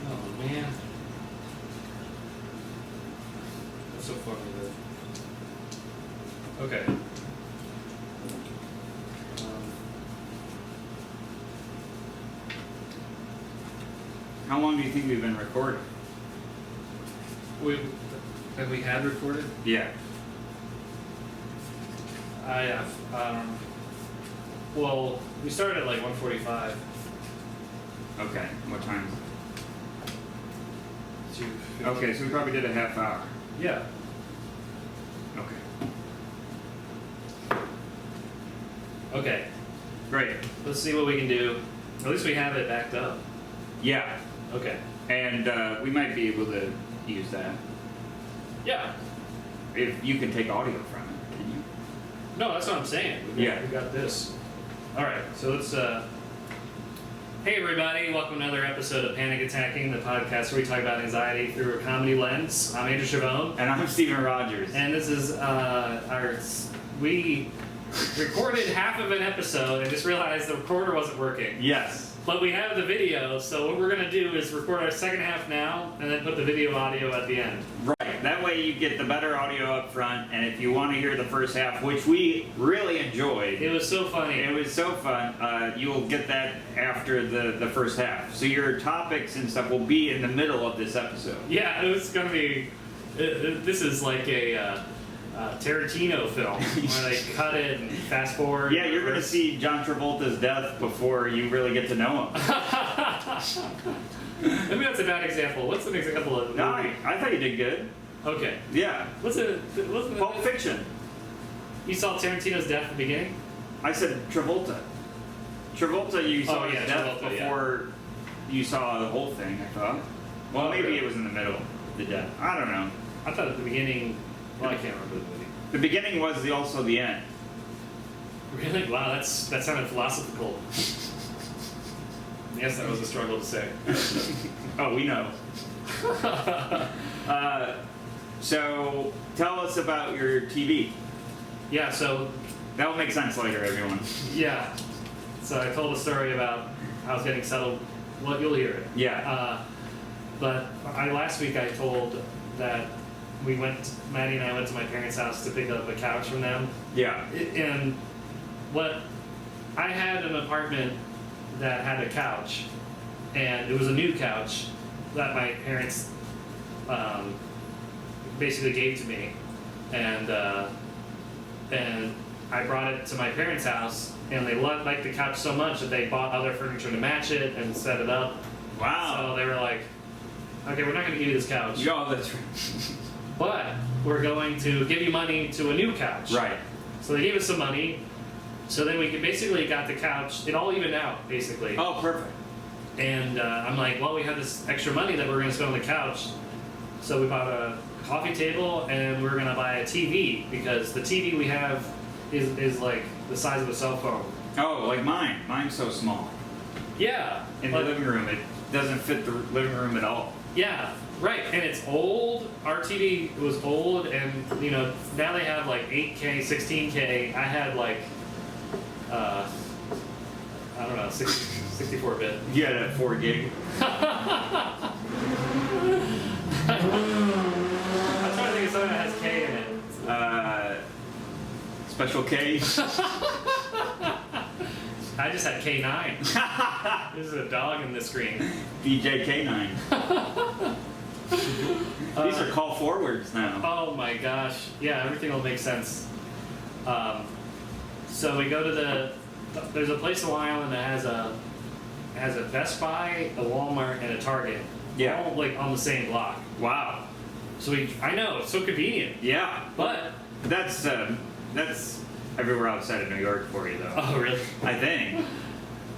Oh man, that's so funny. Okay. How long do you think we've been recording? Have we had recorded? Yeah. I have. Well, we started at like 1:45. Okay. What time? to 50. Okay, so we probably did a half hour. Yeah. Okay. Okay. Great. Let's see what we can do. At least we have it backed up. Yeah. Okay. And we might be able to use that. Yeah. If you can take audio from it, can you? No, that's what I'm saying. Yeah. We got this. All right. So let's. Hey everybody! Welcome to another episode of Panic Attacking, the podcast where we talk about anxiety through a comedy lens. I'm Andrew Chavone, And I'm Steven Rogers. and this is we recorded half of an episode and just realized the recorder wasn't working. Yes. But we have the video, so what we're gonna do is record our second half now, and then put the video audio at the end. Right. That way you get the better audio up front, and if you want to hear the first half, which we really enjoyed, It was so funny. it was so fun, you'll get that after the first half. So your topics and stuff will be in the middle of this episode. Yeah, it was gonna be. This is like a Tarantino film where they cut it and fast forward. Yeah, you're going to see John Travolta's death before you really get to know him. Maybe that's a bad example. What's an example of? No, I thought you did good. Okay. Yeah. What's Pulp Fiction. You saw Tarantino's death at the beginning? I said Travolta. Travolta, you saw Oh, yeah, his death Travolta, yeah. before you saw the whole thing, I thought. Well, Oh, maybe really? it was in the middle, the death. I don't know. I thought at the beginning. Well, I can't remember the movie. The beginning was also the end. Really? Wow, that sounded philosophical. Yes, that was a struggle to say. Oh, we know. So, tell us about your TV. Yeah. So That will make sense later, everyone. yeah. So I told a story about how I was getting settled. Well, you'll hear it. Yeah. But last week I told that Maddie and I went to my parents' house to pick up a couch from them. Yeah. And I had an apartment that had a couch, and it was a new couch that my parents basically gave to me, and I brought it to my parents' house, and they liked the couch so much that they bought other furniture to match it and set it up. Wow. So they were like, "Okay, we're not going to give you this couch, Yo, that's but we're going to give you money to a new couch." right. So they gave us some money. So then we basically got the couch. It all evened out, basically. Oh, perfect. And I'm like, well, we have this extra money that we're going to spend on the couch. So we bought a coffee table, and we're going to buy a TV, because the TV we have is like the size of a cell phone. Oh, like mine. Mine's so small. Yeah. In the like- living room, it doesn't fit the living room at all. Yeah, right. And it's old. Our TV was old, and now they have like 8K, 16K. I had like, I don't know, 64-bit. You had a 4 gig. I'm trying to think of something that has K in it. Special K. I just had K9. There's a dog in the screen. DJ K9. These are call forwards now. Oh my gosh. Yeah, everything will make sense. So we go to there's a place in Long Island that has a has a Best Buy, a Walmart, and a Target. Yeah. All like on the same block. Wow. So I know, it's so convenient. Yeah. But That's everywhere outside of New York for you, though. oh really? I think.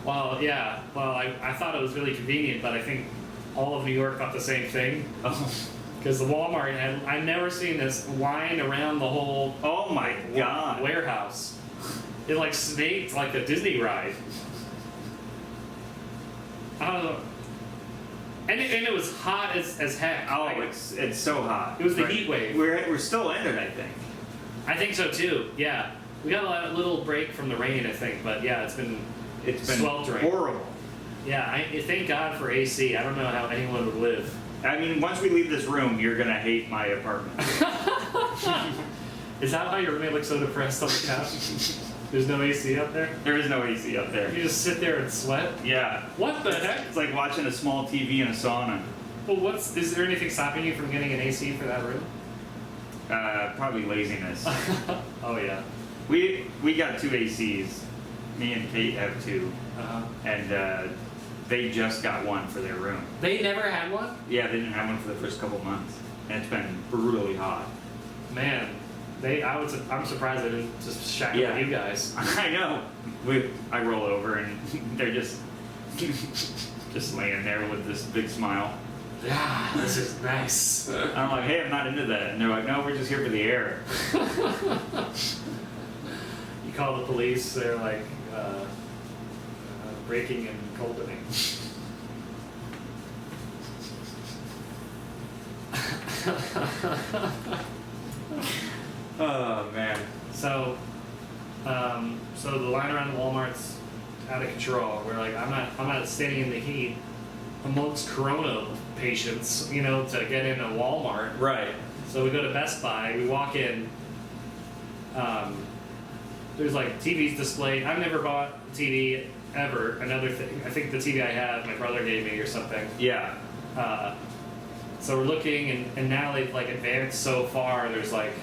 Well, yeah. Well, I thought it was really convenient, but I think all of New York thought the same thing. Oh, Because the Walmart had, I've never seen this line around the whole oh my God. warehouse. It like snaked like a Disney ride. I don't know. And it was hot as heck. Oh, Like, it's so hot. It was the Right. heat wave. We're still in it, I think. I think so too. Yeah, we got a little break from the rain, I think, but yeah, it's been sweltering. horrible. Yeah, thank God for AC. I don't know how anyone would live. I mean, once we leave this room, you're gonna hate my apartment. Is that why your roommate looks so depressed on the couch? There's no AC up there. There is no AC up there. You just sit there and sweat. Yeah. What the heck? It's like watching a small TV in a sauna. Well, is there anything stopping you from getting an AC for that room? Probably laziness. Oh yeah. We got 2 ACs. Me and Kate have 2, Uh-huh. and they just got one for their room. They never had one? Yeah, they didn't have one for the first couple months, and it's been brutally hot. Man, I'm surprised they didn't just shack Yeah. with you guys. I know. I roll over and they're just laying there with this big smile. Yeah, this is nice. And I'm like, hey, I'm not into that. And they're like, no, we're just here for the air. You call the police, they're like breaking and opening. Oh man. So the line around Walmart's out of control. We're like, I'm not standing in the heat amongst Corona patients, you know, to get into Walmart. Right. So we go to Best Buy. We walk in. There's like TVs displayed. I've never bought a TV ever. Another thing, I think the TV I have, my brother gave me or something. Yeah. So we're looking, and now they've like advanced so far. There's like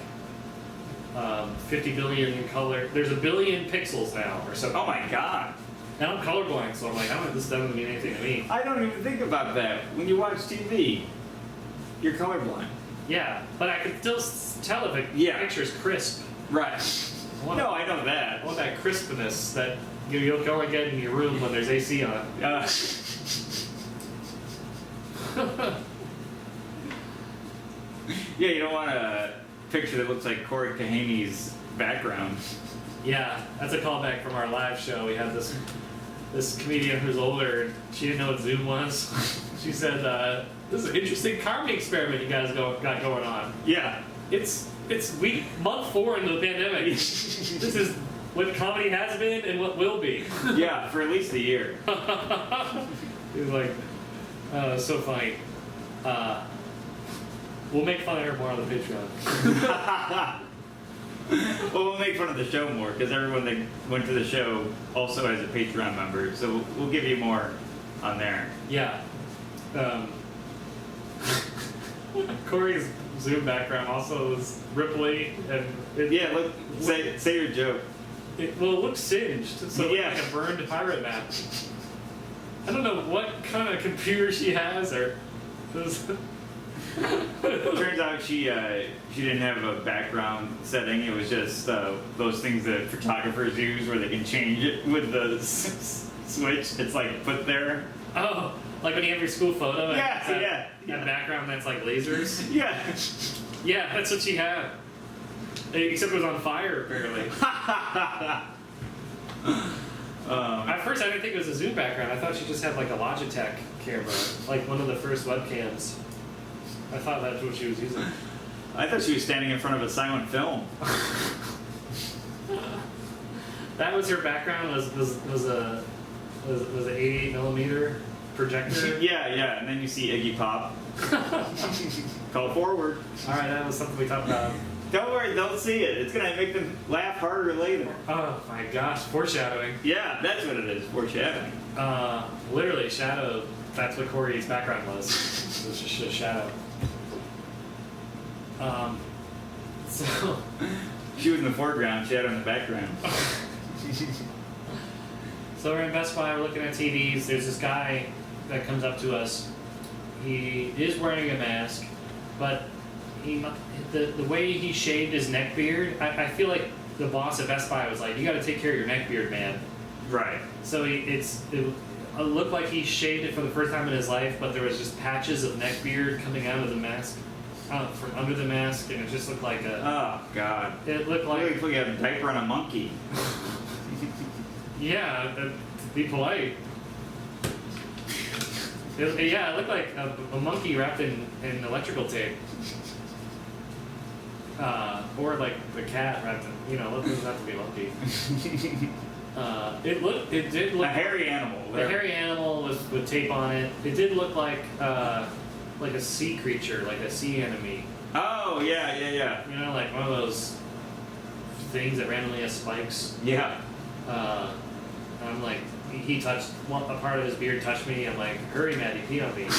50 billion color. There's 1 billion pixels now or something. Oh my God. Now I'm colorblind, so I'm like, this doesn't mean anything to me. I don't even think about that. When you watch TV, you're colorblind. Yeah, but I can still tell if a Yeah. picture's crisp. Right. I want, No, I know I that. want that crispness that you'll only get in your room when there's AC on. Yeah, you don't want a picture that looks like Corey Kahani's background. Yeah, that's a callback from our live show. We had this comedian who's older, and she didn't know what Zoom was. She said, "This is an interesting comedy experiment you guys got going on. Yeah. It's month 4 into the pandemic. This is what comedy has been and what will be." Yeah, for at least a year. He was like, so funny. We'll make fun of her more on the Patreon. Well, we'll make fun of the show more because everyone that went to the show also has a Patreon member, so we'll give you more on there. Yeah. Corey's Zoom background also is ripply and Yeah, look, say your joke. it looks singed, so it Yeah. looks like a burned pirate map. I don't know what kind of computer she has, or Turns out she didn't have a background setting. It was just those things that photographers use where they can change it with the switch. It's like put there. oh, like when you have your school photo. And Yeah, it's that, yeah, that yeah. background that's like lasers. Yeah. Yeah, that's what she had. Except it was on fire, apparently. At first, I didn't think it was a Zoom background. I thought she just had like a Logitech camera, like one of the first webcams. I thought that's what she was using. I thought she was standing in front of a silent film. That was her background. Was a 88 millimeter projector. Yeah, yeah. And then you see Iggy Pop. Call forward. All right, that was something we talked about. Don't worry, they'll see it. It's gonna make them laugh harder later. Oh my gosh, foreshadowing. Yeah, that's what it is. Foreshadowing. Literally, shadow. That's what Corey's background was. It was just a shadow. So She was in the foreground. She had her in the background. So we're in Best Buy, we're looking at TVs. There's this guy that comes up to us. He is wearing a mask, but the way he shaved his neck beard, I feel like the boss at Best Buy was like, you got to take care of your neck beard, man. Right. So it looked like he shaved it for the first time in his life, but there was just patches of neck beard coming out of the mask, from under the mask, and it just looked like a. Oh God. It looked like. Look like you have a diaper on a monkey. Yeah, to be polite. It looked like a monkey wrapped in electrical tape. Or like the cat wrapped in, it doesn't have to be a monkey. It did look. A hairy animal. The hairy animal was with tape on it. It did look like a sea creature, like a sea enemy. Oh, yeah. Like one of those things that randomly has spikes. Yeah. I'm like, he touched, a part of his beard touched me. I'm like, hurry, Maddie, pee on me.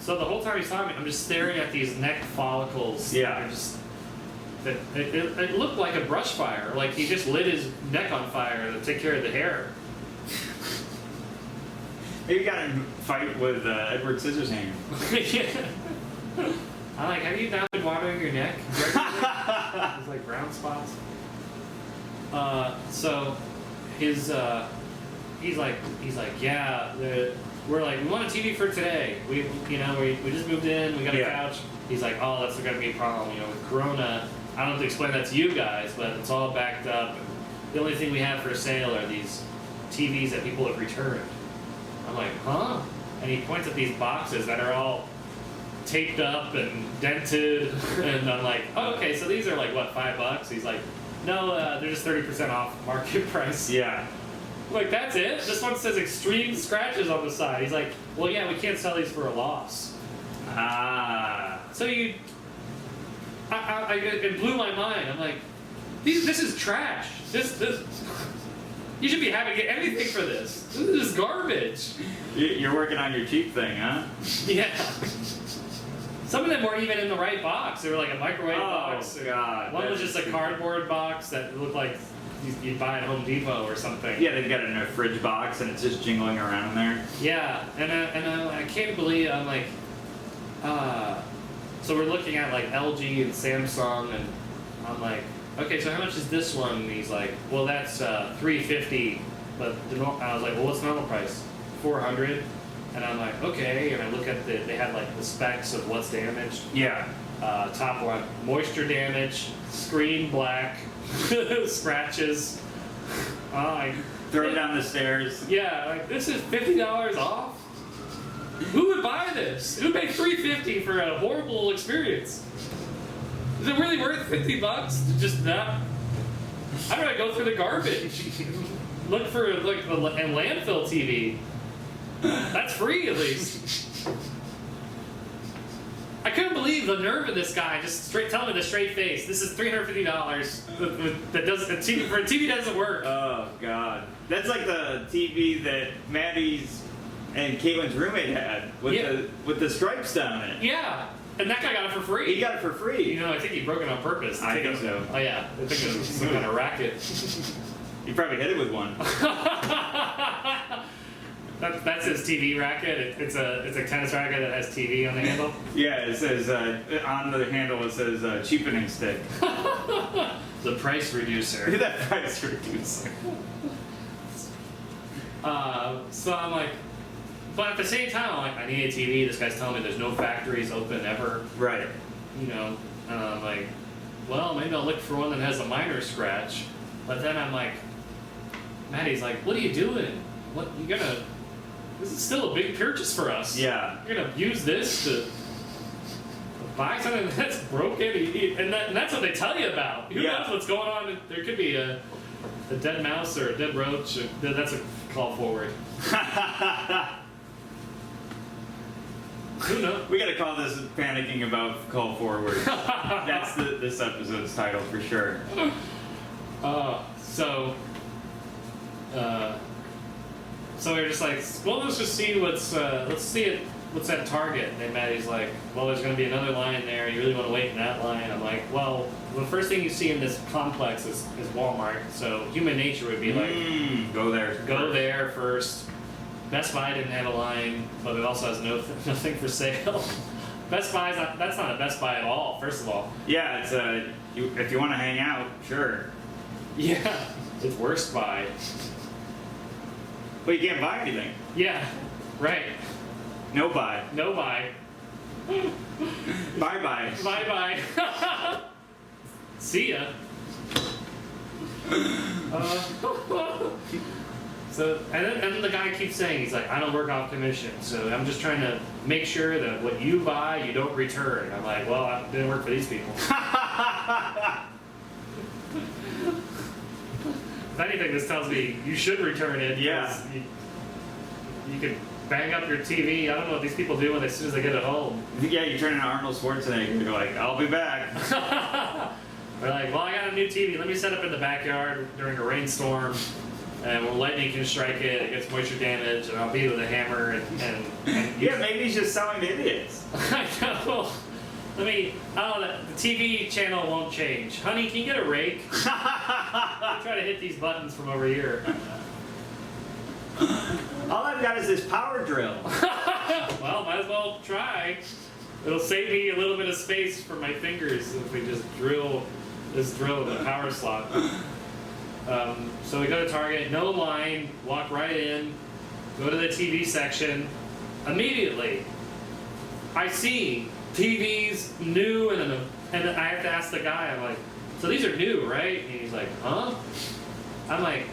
So the whole time he's talking, I'm just staring at these neck follicles. Yeah. It looked like a brush fire. Like he just lit his neck on fire to take care of the hair. Maybe you got in a fight with Edward Scissorhands. Yeah. I'm like, have you not been watering your neck? There's like brown spots. So he's like, yeah. We're like, we want a TV for today. We just moved in. We got a couch. He's like, oh, that's gonna be a problem. With Corona, I don't have to explain that to you guys, but it's all backed up. The only thing we have for sale are these TVs that people have returned. I'm like, huh? And he points at these boxes that are all taped up and dented, and I'm like, oh, okay, so these are like what, $5? He's like, no, they're just 30% off market price. Yeah. I'm like, that's it? This one says extreme scratches on the side. He's like, well, yeah, we can't sell these for a loss. Ah. So it blew my mind. I'm like, this is trash. This you should be happy to get anything for this. This is garbage. You're working on your cheap thing, huh? Yeah. Some of them weren't even in the right box. They were like a microwave box. Oh, God. One was just a cardboard box that looked like you'd buy at Home Depot or something. Yeah, they've got it in a fridge box and it's just jingling around in there. Yeah, and I can't believe, I'm like, so we're looking at like LG and Samsung, and I'm like, okay, so how much is this one? And he's like, well, that's $350, but I was like, well, what's the normal price? $400. And I'm like, okay, and I look at they had like the specs of what's damaged. Yeah. Top one, moisture damage, screen black, scratches. Throw it down the stairs. Yeah, like this is $50 off. Who would buy this? Who would pay $350 for a horrible experience? Is it really worth $50 to just not? How do I go through the garbage? Look for like a landfill TV. That's free at least. I couldn't believe the nerve of this guy just straight telling me with a straight face, this is $350. That doesn't for a TV doesn't work. Oh God, that's like the TV that Maddie's and Caitlin's roommate had with the stripes down it. Yeah, and that guy got it for free. He got it for free. I think he broke it on purpose. I think so. Oh yeah, I think it was some kind of racket. You probably hit it with one. That's his TV racket. It's a tennis racket that has TV on the handle. Yeah, it says on the handle it says cheapening stick. The price reducer. That price reducer. So I'm like, but at the same time, I'm like, I need a TV. This guy's telling me there's no factories open ever. Right. And I'm like, well, maybe I'll look for one that has a minor scratch. But then I'm like, Maddie's like, what are you doing? What you gonna? This is still a big purchase for us. Yeah. You're gonna use this to buy something that's broken, and that's what they tell you about. Who knows what's going on? There could be a dead mouse or a dead roach. That's a call forward. Who knows? We gotta call this panicking about call forward. That's this episode's title for sure. So we're just like, well, let's just see let's see it what's that Target? And then Maddie's like, well, there's gonna be another line there. You really want to wait in that line? I'm like, well, the first thing you see in this complex is Walmart. So human nature would be like, go there. go there first. Best Buy didn't have a line, but it also has nothing for sale. Best Buy's that's not a Best Buy at all. First of all. Yeah, it's if you want to hang out, sure. Yeah, it's Worst Buy. But you can't buy anything. Yeah, right. No buy. No buy. Bye bye. Bye bye. See ya. So and then the guy keeps saying, he's like, I don't work off commission, so I'm just trying to make sure that what you buy you don't return. I'm like, well, I didn't work for these people. If anything, this tells me you should return it. Yeah. You can bang up your TV. I don't know what these people do as soon as they get it home. Yeah, you turn into Arnold Schwarzenegger and you're like, I'll be back. They're like, well, I got a new TV. Let me set up in the backyard during a rainstorm, and when lightning can strike it, it gets moisture damage, and I'll beat it with a hammer and Yeah, maybe he's just selling to idiots. I know. Oh, the TV channel won't change. Honey, can you get a rake? I'll try to hit these buttons from over here. All I've got is this power drill. Well, might as well try. It'll save me a little bit of space for my fingers if we just drill in the power slot. So we go to Target, no line, walk right in, go to the TV section. Immediately, I see TVs new, and I have to ask the guy, I'm like, so these are new, right? And he's like, huh? I'm like,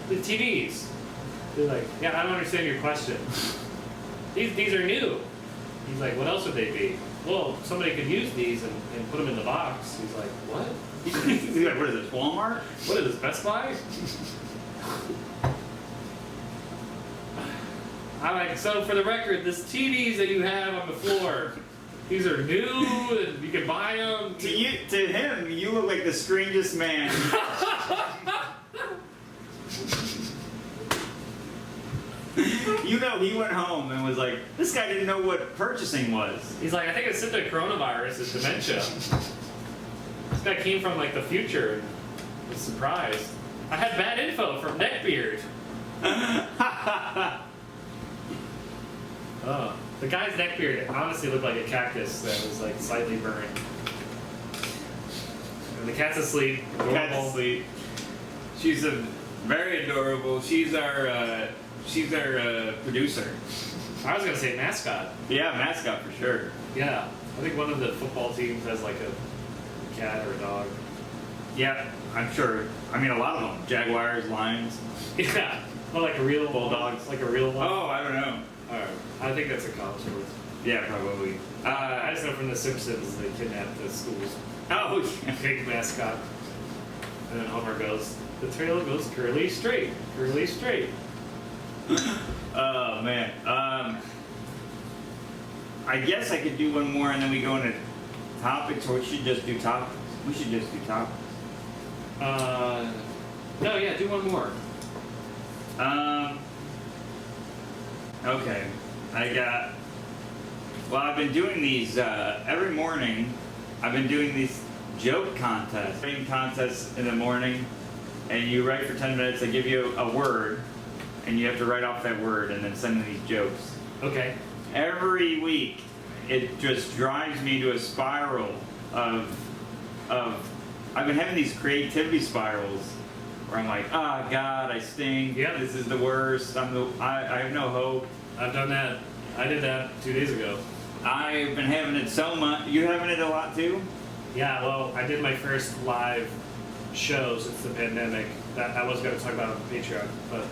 the TVs. They're like, yeah, I don't understand your question. These are new. He's like, what else would they be? Well, somebody could use these and put them in the box. He's like, what? He's like, what is this, Walmart? What is this, Best Buy? I'm like, so for the record, this TVs that you have on the floor, these are new and you can buy them. To him, you look like the strangest man. You know, he went home and was like, this guy didn't know what purchasing was. He's like, I think it's the coronavirus is dementia. This guy came from like the future and was surprised. I had bad info from Neckbeard. Oh, the guy's neckbeard honestly looked like a cactus that was like slightly burned. And the cat's asleep. The cat's asleep. She's very adorable. She's our producer. I was gonna say mascot. Yeah, mascot for sure. Yeah, I think one of the football teams has like a cat or a dog. Yeah, I'm sure. I mean, a lot of them. Jaguars, Lions. Yeah, well, like a real Bulldogs. like a real one. Oh, I don't know. I think that's a college sport. Yeah, probably. I just know from The Simpsons they kidnapped the school's big mascot, and then Homer goes, "The trail goes curly straight, curly straight." Oh man. I guess I could do one more and then we go into topics, or we should just do topics. We should just do topics. No, yeah, do one more. Okay. I've been doing these, every morning, I've been doing these joke contests. Writing contests in the morning, and you write for 10 minutes, they give you a word, and you have to write off that word and then send in these jokes. Okay. Every week, it just drives me to a spiral of I've been having these creativity spirals where I'm like, oh God, I stink. Yep. This is the worst. I have no hope. I've done that. I did that 2 days ago. I've been having it so much. You having it a lot too? Yeah, well, I did my first live show since the pandemic. That I was going to talk about on Patreon, but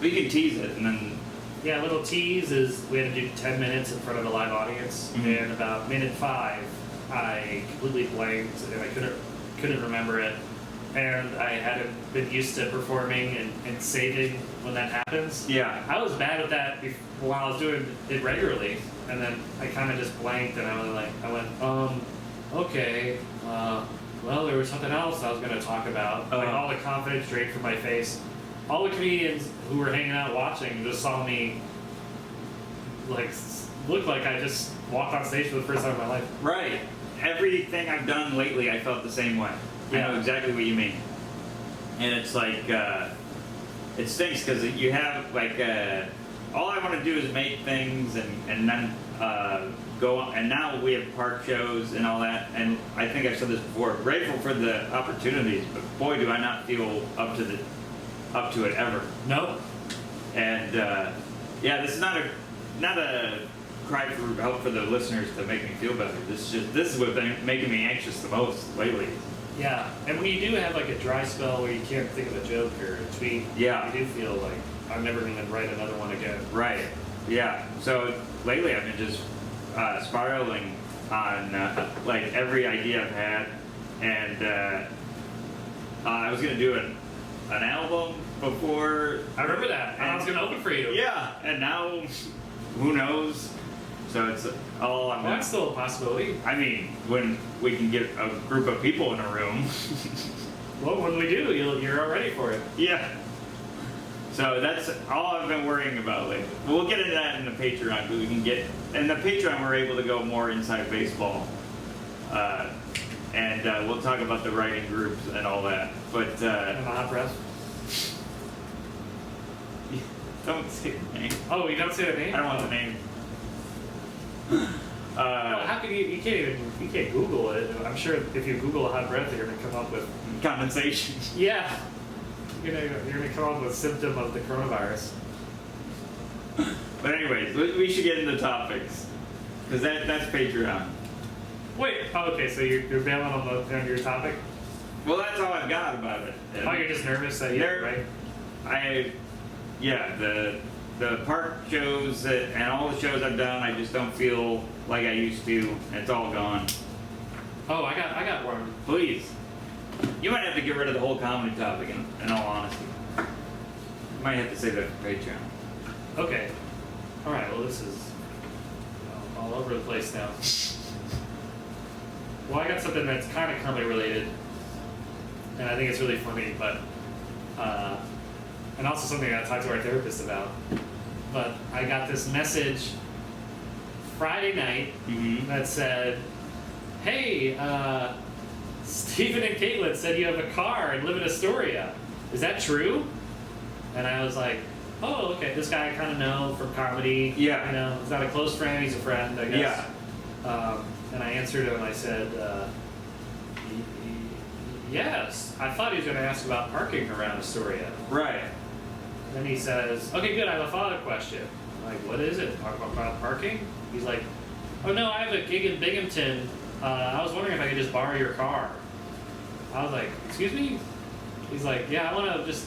We can tease it and then. yeah, a little tease is we had to do 10 minutes in front of a live audience, Mhm. and about minute 5, I completely blanked and I couldn't remember it, and I hadn't been used to performing and saving when that happens. Yeah. I was bad at that while I was doing it regularly, and then I kind of just blanked, and I went, okay, well, there was something else I was going to talk about. Like all the confidence drained from my face. All the comedians who were hanging out watching just saw me like looked like I just walked on stage for the first time in my life. Right. Everything I've done lately, I felt the same way. I know exactly what you mean. And it's like, it stinks because you have like, all I want to do is make things and then go on. And now we have park shows and all that. And I think I've said this before. Grateful for the opportunities, but boy, do I not feel up to it ever. Nope. And yeah, this is not a cry for help for the listeners to make me feel better. This is what's been making me anxious the most lately. Yeah, and when you do have like a dry spell where you can't think of a joke or a tweet, Yeah. you do feel like I'm never going to write another one again. Right. Yeah. So lately I've been just spiraling on like every idea I've had, and I was gonna do an album before. I remember that. And I was going to open for you. Yeah, and now who knows? So it's all I'm. Well, that's still a possibility. I mean, when we can get a group of people in a room. Well, when we do, you're all ready for it. Yeah. So that's all I've been worrying about lately. We'll get into that in the Patreon, but we can get in the Patreon. We're able to go more inside baseball, and we'll talk about the writing groups and all that. But And the hot breath. don't say the name. Oh, you don't say the name? I don't want the name. No, how can you can't Google it. I'm sure if you Google a hot breath, you're going to come up with. Condensation. Yeah. You're gonna come up with a symptom of the coronavirus. But anyways, we should get into topics, because that's Patreon. Wait. Oh, okay. So you're bailing on your topic. Well, that's all I've got about it. Oh, you're just nervous that right? The park shows and all the shows I've done, I just don't feel like I used to. And it's all gone. Oh, I got one. Please. You might have to get rid of the whole comedy topic, in all honesty. You might have to say that for Patreon. Okay. All right. Well, this is all over the place now. Well, I got something that's kind of comedy related, and I think it's really funny, but and also something I talked to our therapist about. But I got this message Friday night that said, "Hey, Stephen and Caitlin said you have a car and live in Astoria. Is that true?" And I was like, "Oh, okay. This guy I kind of know from comedy. Yeah. You know, he's not a close friend. He's a friend, I guess." Yeah. And I answered him and I said, "Yes. I thought he was going to ask about parking around Astoria." Right. Then he says, "Okay, good. I have a follow-up question." I'm like, "What is it? Talk about parking?" He's like, "Oh no, I have a gig in Binghamton. I was wondering if I could just borrow your car." I was like, "Excuse me?" He's like, "Yeah, I want to just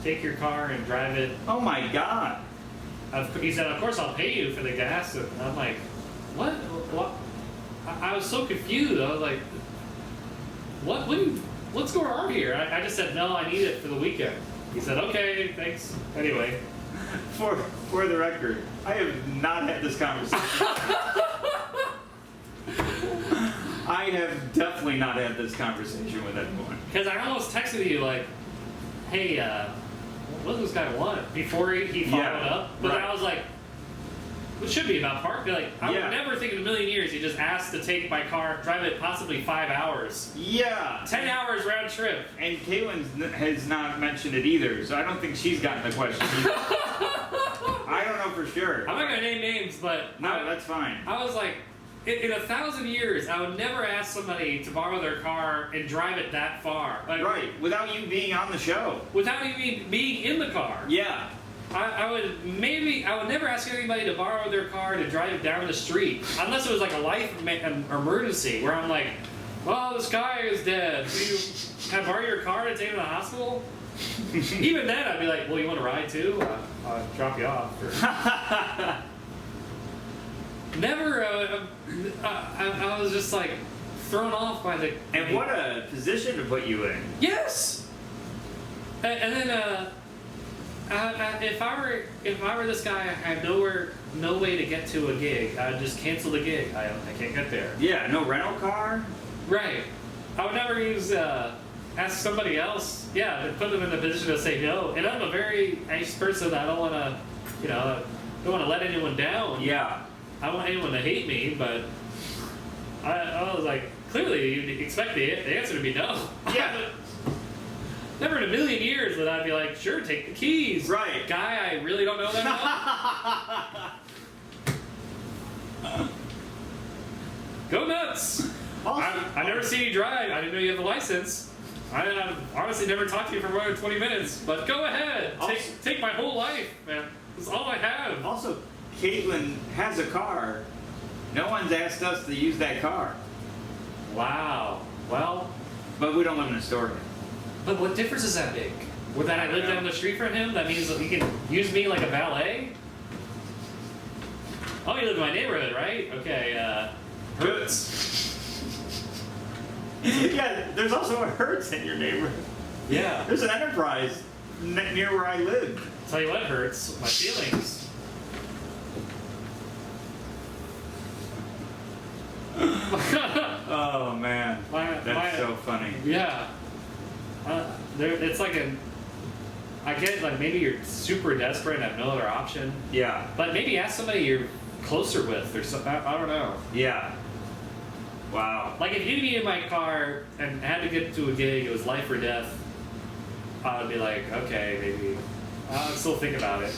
take your car and drive it." Oh my God. He said, "Of course I'll pay you for the gas." And I'm like, "What? What?" I was so confused. I was like, what's going on here? I just said, "No, I need it for the weekend." He said, "Okay, thanks." Anyway. For the record, I have not had this conversation. I have definitely not had this conversation with anyone. Because I almost texted you like, "Hey, what does this guy want?" Before he followed up. But then I was like, it should be about parking. Like, I would never think in a million years you just asked to take my car, drive it possibly 5 hours. Yeah. 10 hours round trip. And Caitlin has not mentioned it either, so I don't think she's gotten the question either. I don't know for sure. I'm not going to name names, but... No, that's fine. I was like, in 1,000 years, I would never ask somebody to borrow their car and drive it that far. Like, Right, without you being on the show. Without even being in the car. Yeah. I would never ask anybody to borrow their car to drive it down the street. Unless it was like a life emergency where I'm like, "Well, this guy is dead. Can I borrow your car to take him to the hospital?" Even then, I'd be like, "Well, you want to ride too? I'll drop you off." Never. I was just like thrown off by the. And what a position to put you in. Yes. And then if I were this guy, I have no way to get to a gig. I would just cancel the gig. I can't get there. Yeah, no rental car? Right. I would never ask somebody else. Yeah, to put them in the position to say no. And I'm a very anxious person. I don't want to, don't want to let anyone down. Yeah. I don't want anyone to hate me, but I was like, clearly you'd expect the answer to be no. Yeah. Never in a million years would I be like, sure, take the keys. Right. Guy, I really don't know that well. Go nuts. I've never seen you drive. I didn't know you have a license. I honestly never talked to you for more than 20 minutes, but go ahead. Take my whole life, man. That's all I have. Also, Caitlin has a car. No one's asked us to use that car. Wow. Well, But we don't live in Astoria. but what difference does that make? Would that I live down the street from him? That means that he can use me like a valet? Oh, you live in my neighborhood, right? Okay, Hertz. Yeah, there's also a Hertz in your neighborhood. Yeah. There's an Enterprise near where I live. Tell you what hurts, my feelings. Oh man, that's so funny. Yeah. It's like I get it, like maybe you're super desperate and have no other option, Yeah, but maybe ask somebody you're closer with or something. I don't know. yeah. Wow. Like if you needed my car and had to get to a gig, it was life or death, I would be like, okay, maybe. I'll still think about it.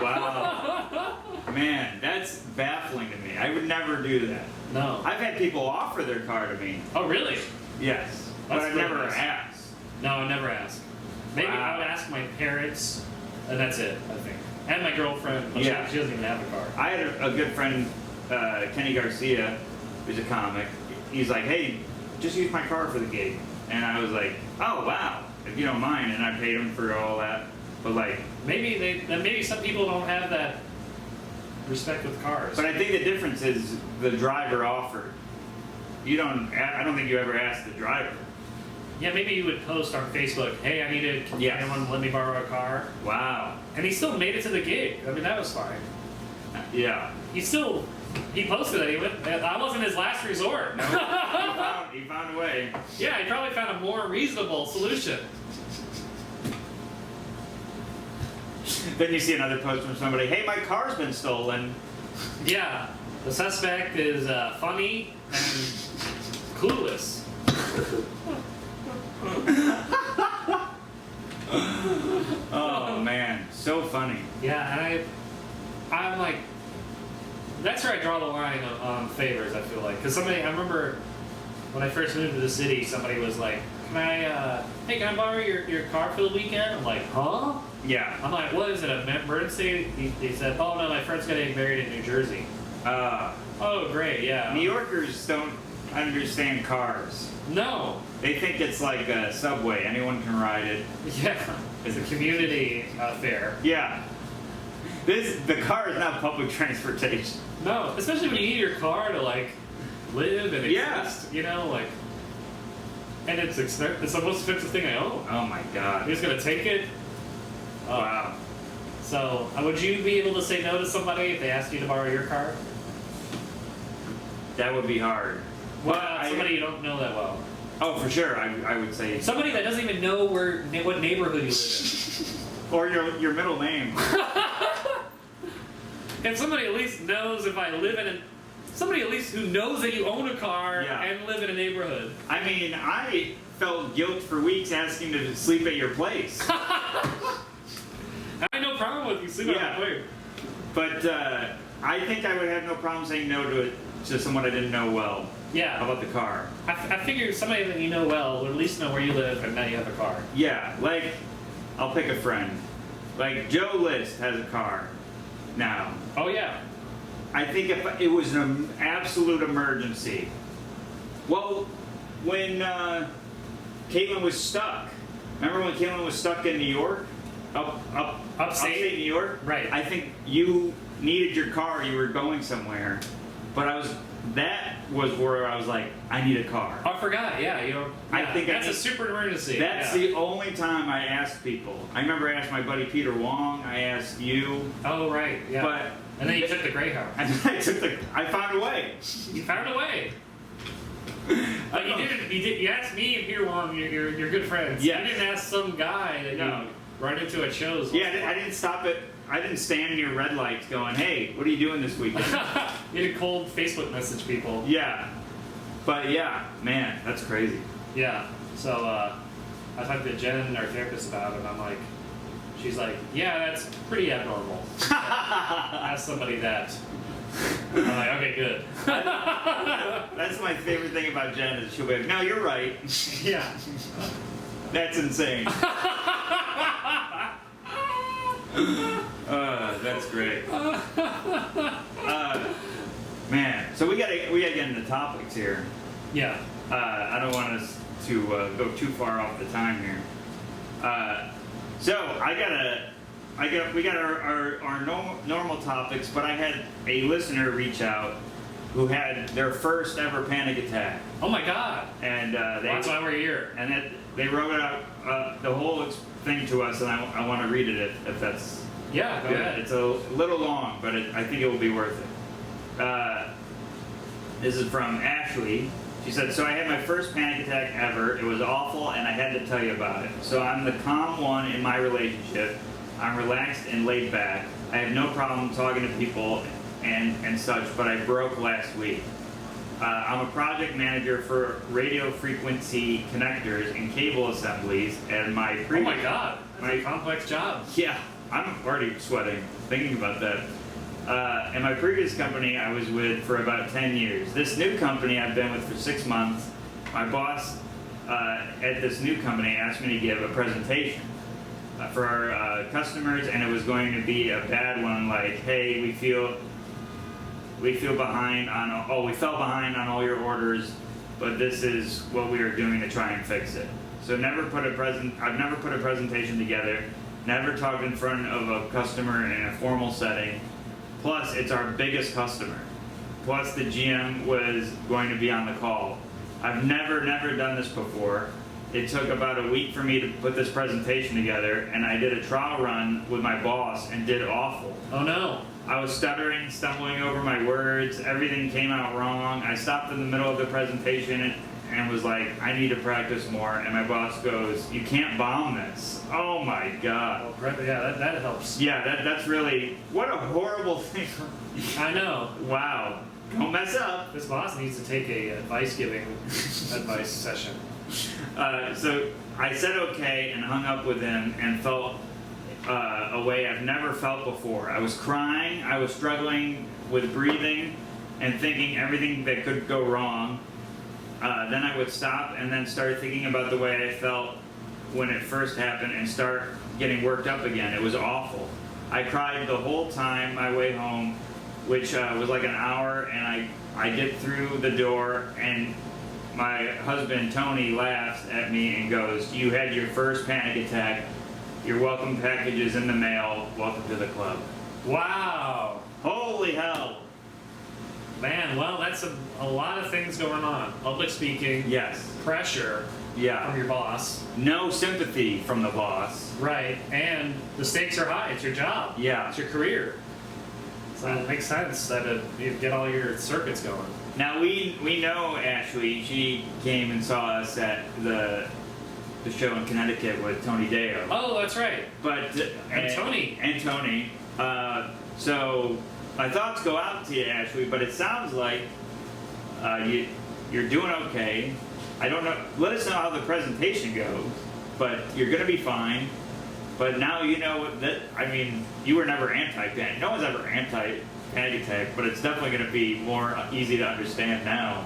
Wow. Man, that's baffling to me. I would never do that. No. I've had people offer their car to me. Oh, really? Yes. That's But I've really never nice. asked. No, I never ask. Maybe Wow. I would ask my parents, and that's it, I think. And my girlfriend, but Yeah. she doesn't even have a car. I had a good friend, Kenny Garcia, who's a comic. He's like, hey, just use my car for the gig. And I was like, oh, wow, if you don't mind. And I paid him for all that. But like, Maybe some people don't have that respect with cars. but I think the difference is the driver offered. I don't think you ever asked the driver. Yeah, maybe you would post on Facebook, hey, I need to, can Yes. anyone let me borrow a car? Wow. And he still made it to the gig. I mean, that was fine. Yeah. He posted that he went, that wasn't his last resort. No, he found a way. Yeah, he probably found a more reasonable solution. Then you see another post from somebody, hey, my car's been stolen. Yeah, the suspect is funny and clueless. Oh man, so funny. Yeah, and I'm like, that's where I draw the line on favors, I feel like. Because I remember when I first moved to the city, somebody was like, hey, can I borrow your car for the weekend? I'm like, huh? Yeah. I'm like, what is it, an emergency? He said, oh no, my friend's getting married in New Jersey. Oh, great, yeah. New Yorkers don't understand cars. No. They think it's like a subway. Anyone can ride it. Yeah, it's a community affair. Yeah. The car is not public transportation. No, especially when you need your car to like live and Yeah. exist, you know, like, and it's the most expensive thing I own. Oh my god. You're just gonna take it. Oh. Wow. So, would you be able to say no to somebody if they asked you to borrow your car? That would be hard. Well, somebody you don't know that well. Oh, for sure. I would say. Somebody that doesn't even know what neighborhood you live Or your middle name. in. If somebody at least knows if I live in somebody at least who knows that you own a car Yeah. and live in a neighborhood. I mean, I felt guilt for weeks asking to sleep at your place. I have no problem with you sleeping Yeah. on my plane. But I think I would have no problem saying no to someone I didn't know well Yeah. about the car. I figure somebody that you know well would at least know where you live and now you have a car. Yeah, like, I'll pick a friend. Like, Joe List has a car now. Oh yeah. I think if it was an absolute emergency. Well, when Caitlin was stuck. Remember when Caitlin was stuck in New York? Upstate New York? Right. I think you needed your car, you were going somewhere. But that was where I was like, I need a car. Oh, I forgot. Yeah, I think that's a super emergency. That's yeah. the only time I asked people. I remember I asked my buddy Peter Wong, I asked you, Oh right. Yeah. but and then you took the Greyhound. and I found a way. You found a way. But you didn't. You asked me and Peter Wong, your good friends. Yes. You didn't ask some guy that No. right into a chose. Yeah, I didn't stop it. I didn't stand in your red lights going, hey, what are you doing this weekend? You did cold Facebook message people. Yeah. But yeah, man, that's crazy. Yeah. So I talked to Jen, our therapist, about it, and I'm like, she's like, yeah, that's pretty abnormal. Ask somebody that. I'm like, okay, good. That's my favorite thing about Jen is she'll be like, no, you're right. Yeah. That's insane. That's great. Man, so we gotta get into topics here. Yeah. I don't want us to go too far off the time here. So we got our normal topics, but I had a listener reach out who had their first ever panic attack, Oh my God. and That's why we're here. and they wrote out the whole thing to us, and I want to read it if that's Yeah, go good. ahead. It's a little long, but I think it will be worth it. This is from Ashley. She said, so I had my first panic attack ever. It was awful, and I had to tell you about it. So I'm the calm one in my relationship. I'm relaxed and laid back. I have no problem talking to people and such, but I broke last week. I'm a project manager for radio frequency connectors and cable assemblies, and my Oh my God. That's my a complex job. yeah, I'm already sweating thinking about that. In my previous company, I was with for about 10 years. This new company I've been with for 6 months. My boss at this new company asked me to give a presentation for our customers, and it was going to be a bad one, like, hey, we feel behind on, we fell behind on all your orders, but this is what we are doing to try and fix it. So I've never put a presentation together, never talked in front of a customer in a formal setting. Plus, it's our biggest customer. Plus, the GM was going to be on the call. I've never done this before. It took about a week for me to put this presentation together, and I did a trial run with my boss and did awful. Oh no. I was stuttering, stumbling over my words, everything came out wrong. I stopped in the middle of the presentation and was like, I need to practice more, and my boss goes, you can't bomb this. Oh my God. Well, yeah, that helps. Yeah, that's really, what a horrible thing. I know. Wow. Don't mess up. This boss needs to take a advice-giving advice session. So I said okay and hung up with him and felt a way I've never felt before. I was crying, I was struggling with breathing and thinking everything that could go wrong. Then I would stop and then start thinking about the way I felt when it first happened and start getting worked up again. It was awful. I cried the whole time my way home, which was like an hour, and I get through the door and my husband Tony laughs at me and goes, you had your first panic attack. Your welcome package is in the mail. Welcome to the club. Wow. Holy hell. Man, well, that's a lot of things going on. Public speaking. Yes. Pressure Yeah. from your boss. No sympathy from the boss. Right. And the stakes are high. It's your job. Yeah. It's your career. So it makes sense that you get all your circuits going. Now we know Ashley. She came and saw us at the show in Connecticut with Tony Deo. Oh, that's right. But And Tony. And Tony. So my thoughts go out to you, Ashley. But it sounds like you're doing okay. I don't know. Let us know how the presentation goes. But you're gonna be fine. But now you know that. I mean, you were never anti-panic. No one's ever anti-panic attack. But it's definitely gonna be more easy to understand now.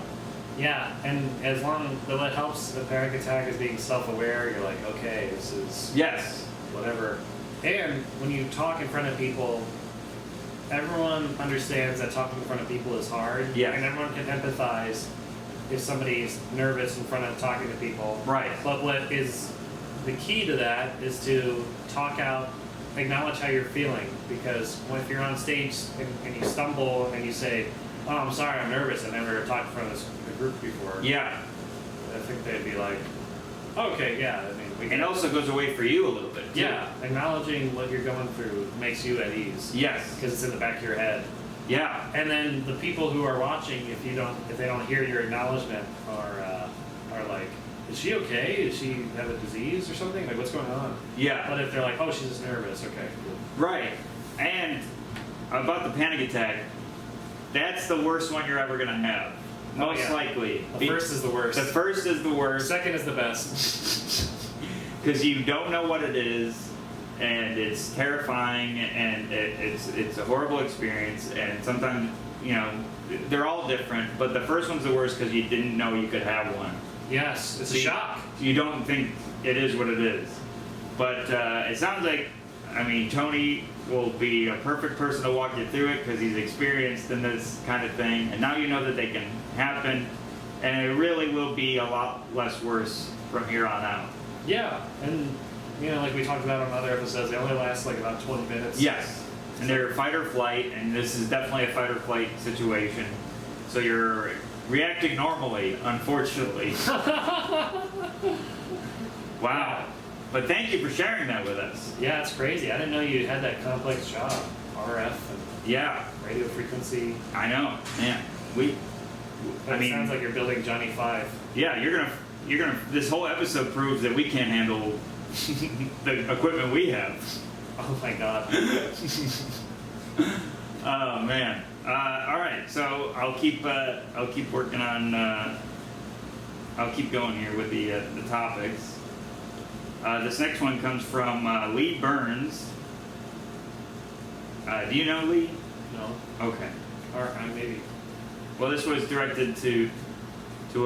Yeah, and as long as it helps, the panic attack is being self-aware. You're like, okay, this is Yes. whatever. And when you talk in front of people, everyone understands that talking in front of people is hard. Yes. And everyone can empathize if somebody's nervous in front of talking to people. Right. But what is the key to that is to talk out, acknowledge how you're feeling. Because if you're on stage and you stumble and you say, oh, I'm sorry, I'm nervous, I never talked in front of a group before. Yeah. I think they'd be like, okay, yeah, I mean, we And can. it also goes away for you a little bit. Too. Yeah, acknowledging what you're going through makes you at ease. Yes. Because it's in the back of your head. Yeah. And then the people who are watching, if they don't hear your acknowledgement, are like, is she okay? Does she have a disease or something? Like, what's going on? Yeah. But if they're like, oh, she's just nervous, okay, cool. Right. And about the panic attack, that's the worst one you're ever gonna have. Most yeah. likely. The first is the worst. The first is the worst. Second is the best. Because you don't know what it is, and it's terrifying, and it's a horrible experience, and sometimes, you know, they're all different, but the first one's the worst because you didn't know you could have one. Yes, it's a shock. You don't think it is what it is. But it sounds like, I mean, Tony will be a perfect person to walk you through it because he's experienced in this kind of thing, and now you know that they can happen, and it really will be a lot less worse from here on out. Yeah, and you know, like we talked about on other episodes, they only last like about 20 minutes. Yes, and they're fight or flight, and this is definitely a fight or flight situation. So you're reacting normally, unfortunately. Wow. But thank you for sharing that with us. Yeah, it's crazy. I didn't know you had that complex job. RF and Yeah, radio frequency. I know. Man, I mean, sounds like you're building Johnny 5. yeah, you're gonna. This whole episode proves that we can't handle the equipment we have. Oh my god. Oh man. All right, so I'll keep working on. I'll keep going here with the topics. This next one comes from Lee Burns. Do you know Lee? No. Okay. Or maybe. Well, this was directed to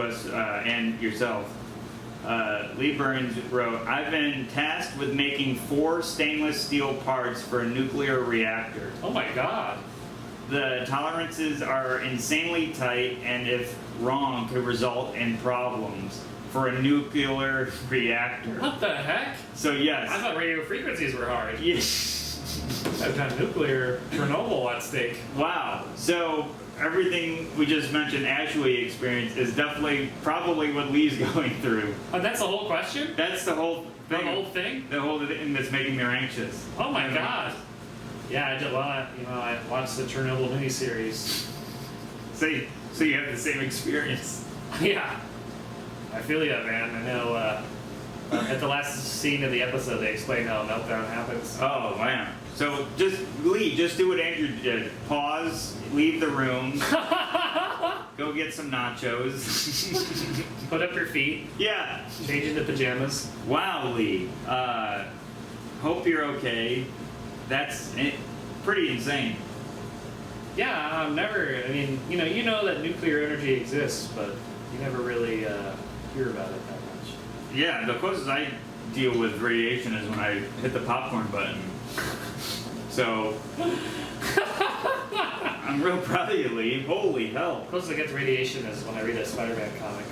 us and yourself. Lee Burns wrote, I've been tasked with making 4 stainless steel parts for a nuclear reactor. Oh my god. The tolerances are insanely tight, and if wrong, could result in problems for a nuclear reactor. What the heck? So yes. I thought radio frequencies were hard. Yes. I've got nuclear Chernobyl at stake. Wow. So everything we just mentioned, Ashley experienced, is definitely probably what Lee's going through. Oh, that's the whole question? That's the whole The thing. whole thing? The whole thing that's making her anxious. Oh my god. Yeah, I watched the Chernobyl miniseries. So you have the same experience. Yeah. I feel you, man. I know at the last scene of the episode, they explain how a meltdown happens. Oh man. So just do what Andrew did. Pause, leave the room, go get some nachos. Put up your feet, Yeah. change into pajamas. Wow, Lee. Hope you're okay. That's pretty insane. Yeah, I mean, you know that nuclear energy exists, but you never really hear about it that much. Yeah, the closest I deal with radiation is when I hit the popcorn button. So, I'm real proud of you, Lee. Holy hell. Closest I get to radiation is when I read a Spider-Man comic.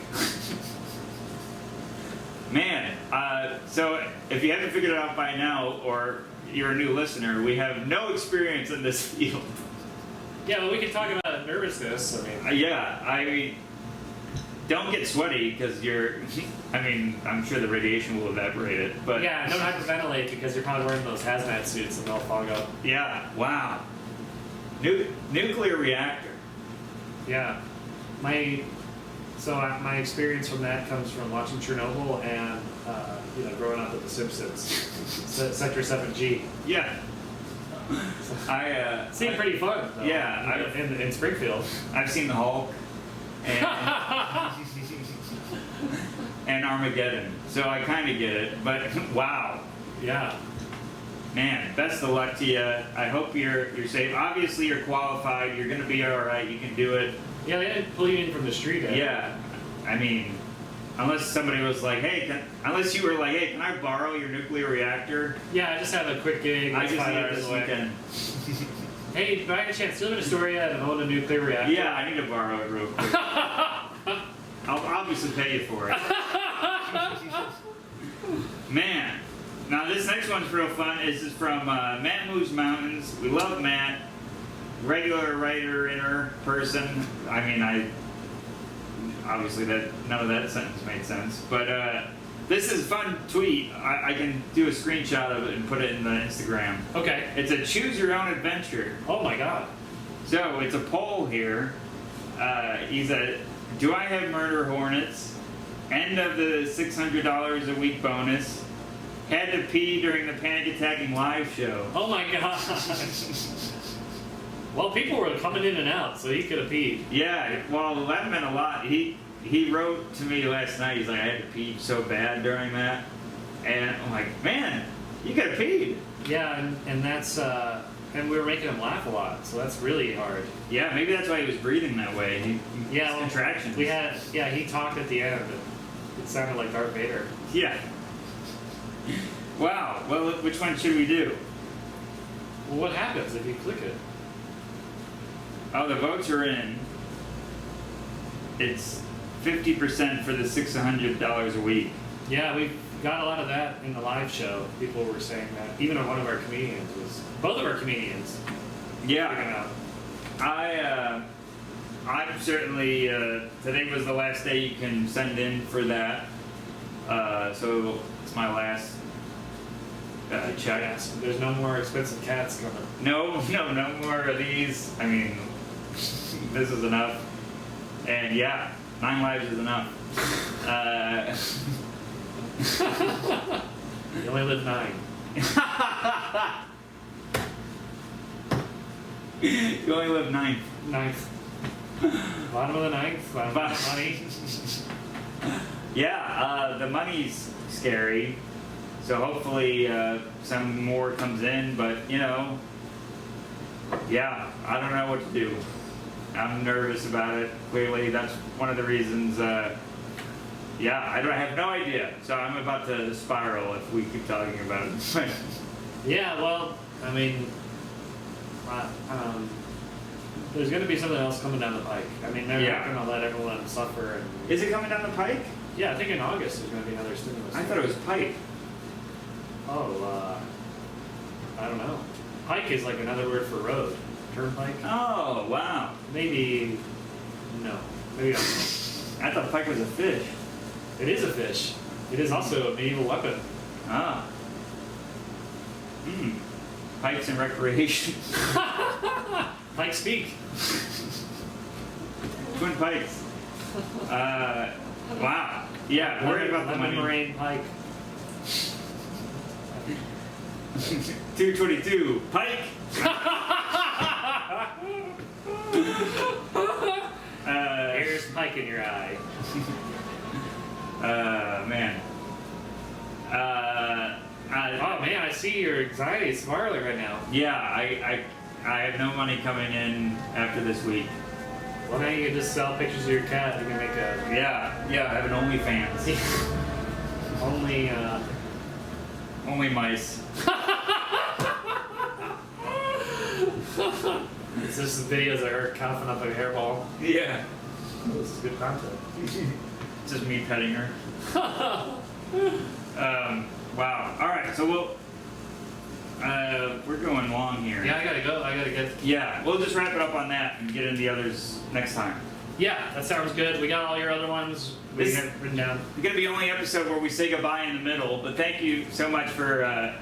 Man, so if you haven't figured it out by now, or you're a new listener, we have no experience in this field. Yeah, well, we can talk about nervousness. I mean, Don't get sweaty because I'm sure the radiation will evaporate it, but. yeah, don't hyperventilate because you're probably wearing those hazmat suits and they'll fog up. Yeah, wow. Nuclear reactor. Yeah, my experience from that comes from watching Chernobyl and growing up with The Simpsons, Sector 7G. Yeah. Seemed pretty fun. Though, Yeah, in Springfield. I've seen the Hulk and, and Armageddon, so I kind of get it. But wow, Yeah. man, best of luck to you. I hope you're safe. Obviously, you're qualified. You're gonna be all right. You can do it. Yeah, they didn't pull you in from the street. Yeah, I mean, unless somebody was like, hey, unless you were like, hey, can I borrow your nuclear reactor? Yeah, I just have a quick gig. I It's just 5 need it hours this away. weekend. Hey, by any chance, do you live in Astoria and own a nuclear reactor? Yeah, I need to borrow it real quick. I'll obviously pay you for it. Man, now this next one's real fun. This is from Matt Moves Mountains. We love Matt. Regular writer, inner person. I mean, obviously none of that sentence made sense. But this is a fun tweet. I can do a screenshot of it and put it in the Instagram. Okay. It's a choose your own adventure. Oh my god. So it's a poll here. Do I have murder hornets? End of the $600 a week bonus. Had to pee during the Panic Attacking live show. Oh my gosh. Well, people were coming in and out, so he could have peed. Yeah, well, that meant a lot. He wrote to me last night. He's like, I had to pee so bad during that, and I'm like, man, you could have peed. Yeah, and that's and we were making him laugh a lot, so that's really hard. Yeah, maybe that's why he was breathing that way. Yeah, his well, contractions. he talked at the end. And it sounded like Darth Vader. Yeah. Wow. Well, which one should we do? Well, what happens if you click it? Oh, the votes are in. It's 50% for the $600 a week. Yeah, we got a lot of that in the live show. People were saying that. Even one of our comedians both of our comedians. Yeah. I'm certainly, today was the last day you can send in for that. So it's my last check. Yes, there's no more expensive cats coming. No more of these. I mean, this is enough. And yeah, 9 lives is enough. You only live 9. You only live 9. 9th. Bottom of the 9th. Bottom of the money. Yeah, the money's scary. So hopefully some more comes in, but yeah, I don't know what to do. I'm nervous about it. Clearly, that's one of the reasons. Yeah, I have no idea. So I'm about to spiral if we keep talking about it. Yeah, well, I mean, there's going to be something else coming down the pike. I mean, they're not going to let everyone suffer. And, Is it coming down the pike? yeah, I think in August there's going to be another stimulus. I thought it was pike. Oh, I don't know. Pike is like another word for road. Turnpike? Oh, wow. Maybe, no. Maybe not. I thought pike was a fish. It is a fish. It is also a medieval weapon. Ah. Pikes and recreation. Pike speak. Twin Pikes. Wow. Yeah, worried about the money. Moraine Pike. 222. Pike. Here's Pike in your eye. Man. Oh man, I see your anxiety is spiraling right now. Yeah, I have no money coming in after this week. Well, now you can just sell pictures of your cat. You can make a Yeah, I have an OnlyFans. Only mice. It's just videos of her coughing up a hairball. Yeah. This is good content. It's just me petting her. Wow. All right. So we're going long here. Yeah, I gotta go. I gotta get. Yeah. We'll just wrap it up on that and get into the others next time. Yeah, that sounds good. We got all your other ones. We This- have it written down. It's gonna be the only episode where we say goodbye in the middle. But thank you so much for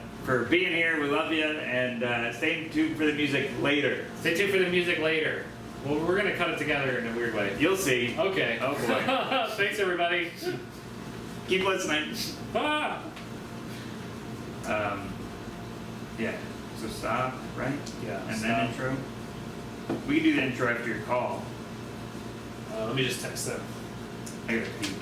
being here. We love you, and stay tuned for the music later. Stay tuned for the music later. Well, we're gonna cut it together in a weird way. You'll see. Okay. Oh boy. Thanks, everybody. Keep listening. Ah! Yeah. So stop, right? Yeah. And stop. then intro. We can do the intro after your call. Let me just text them. I gotta pee.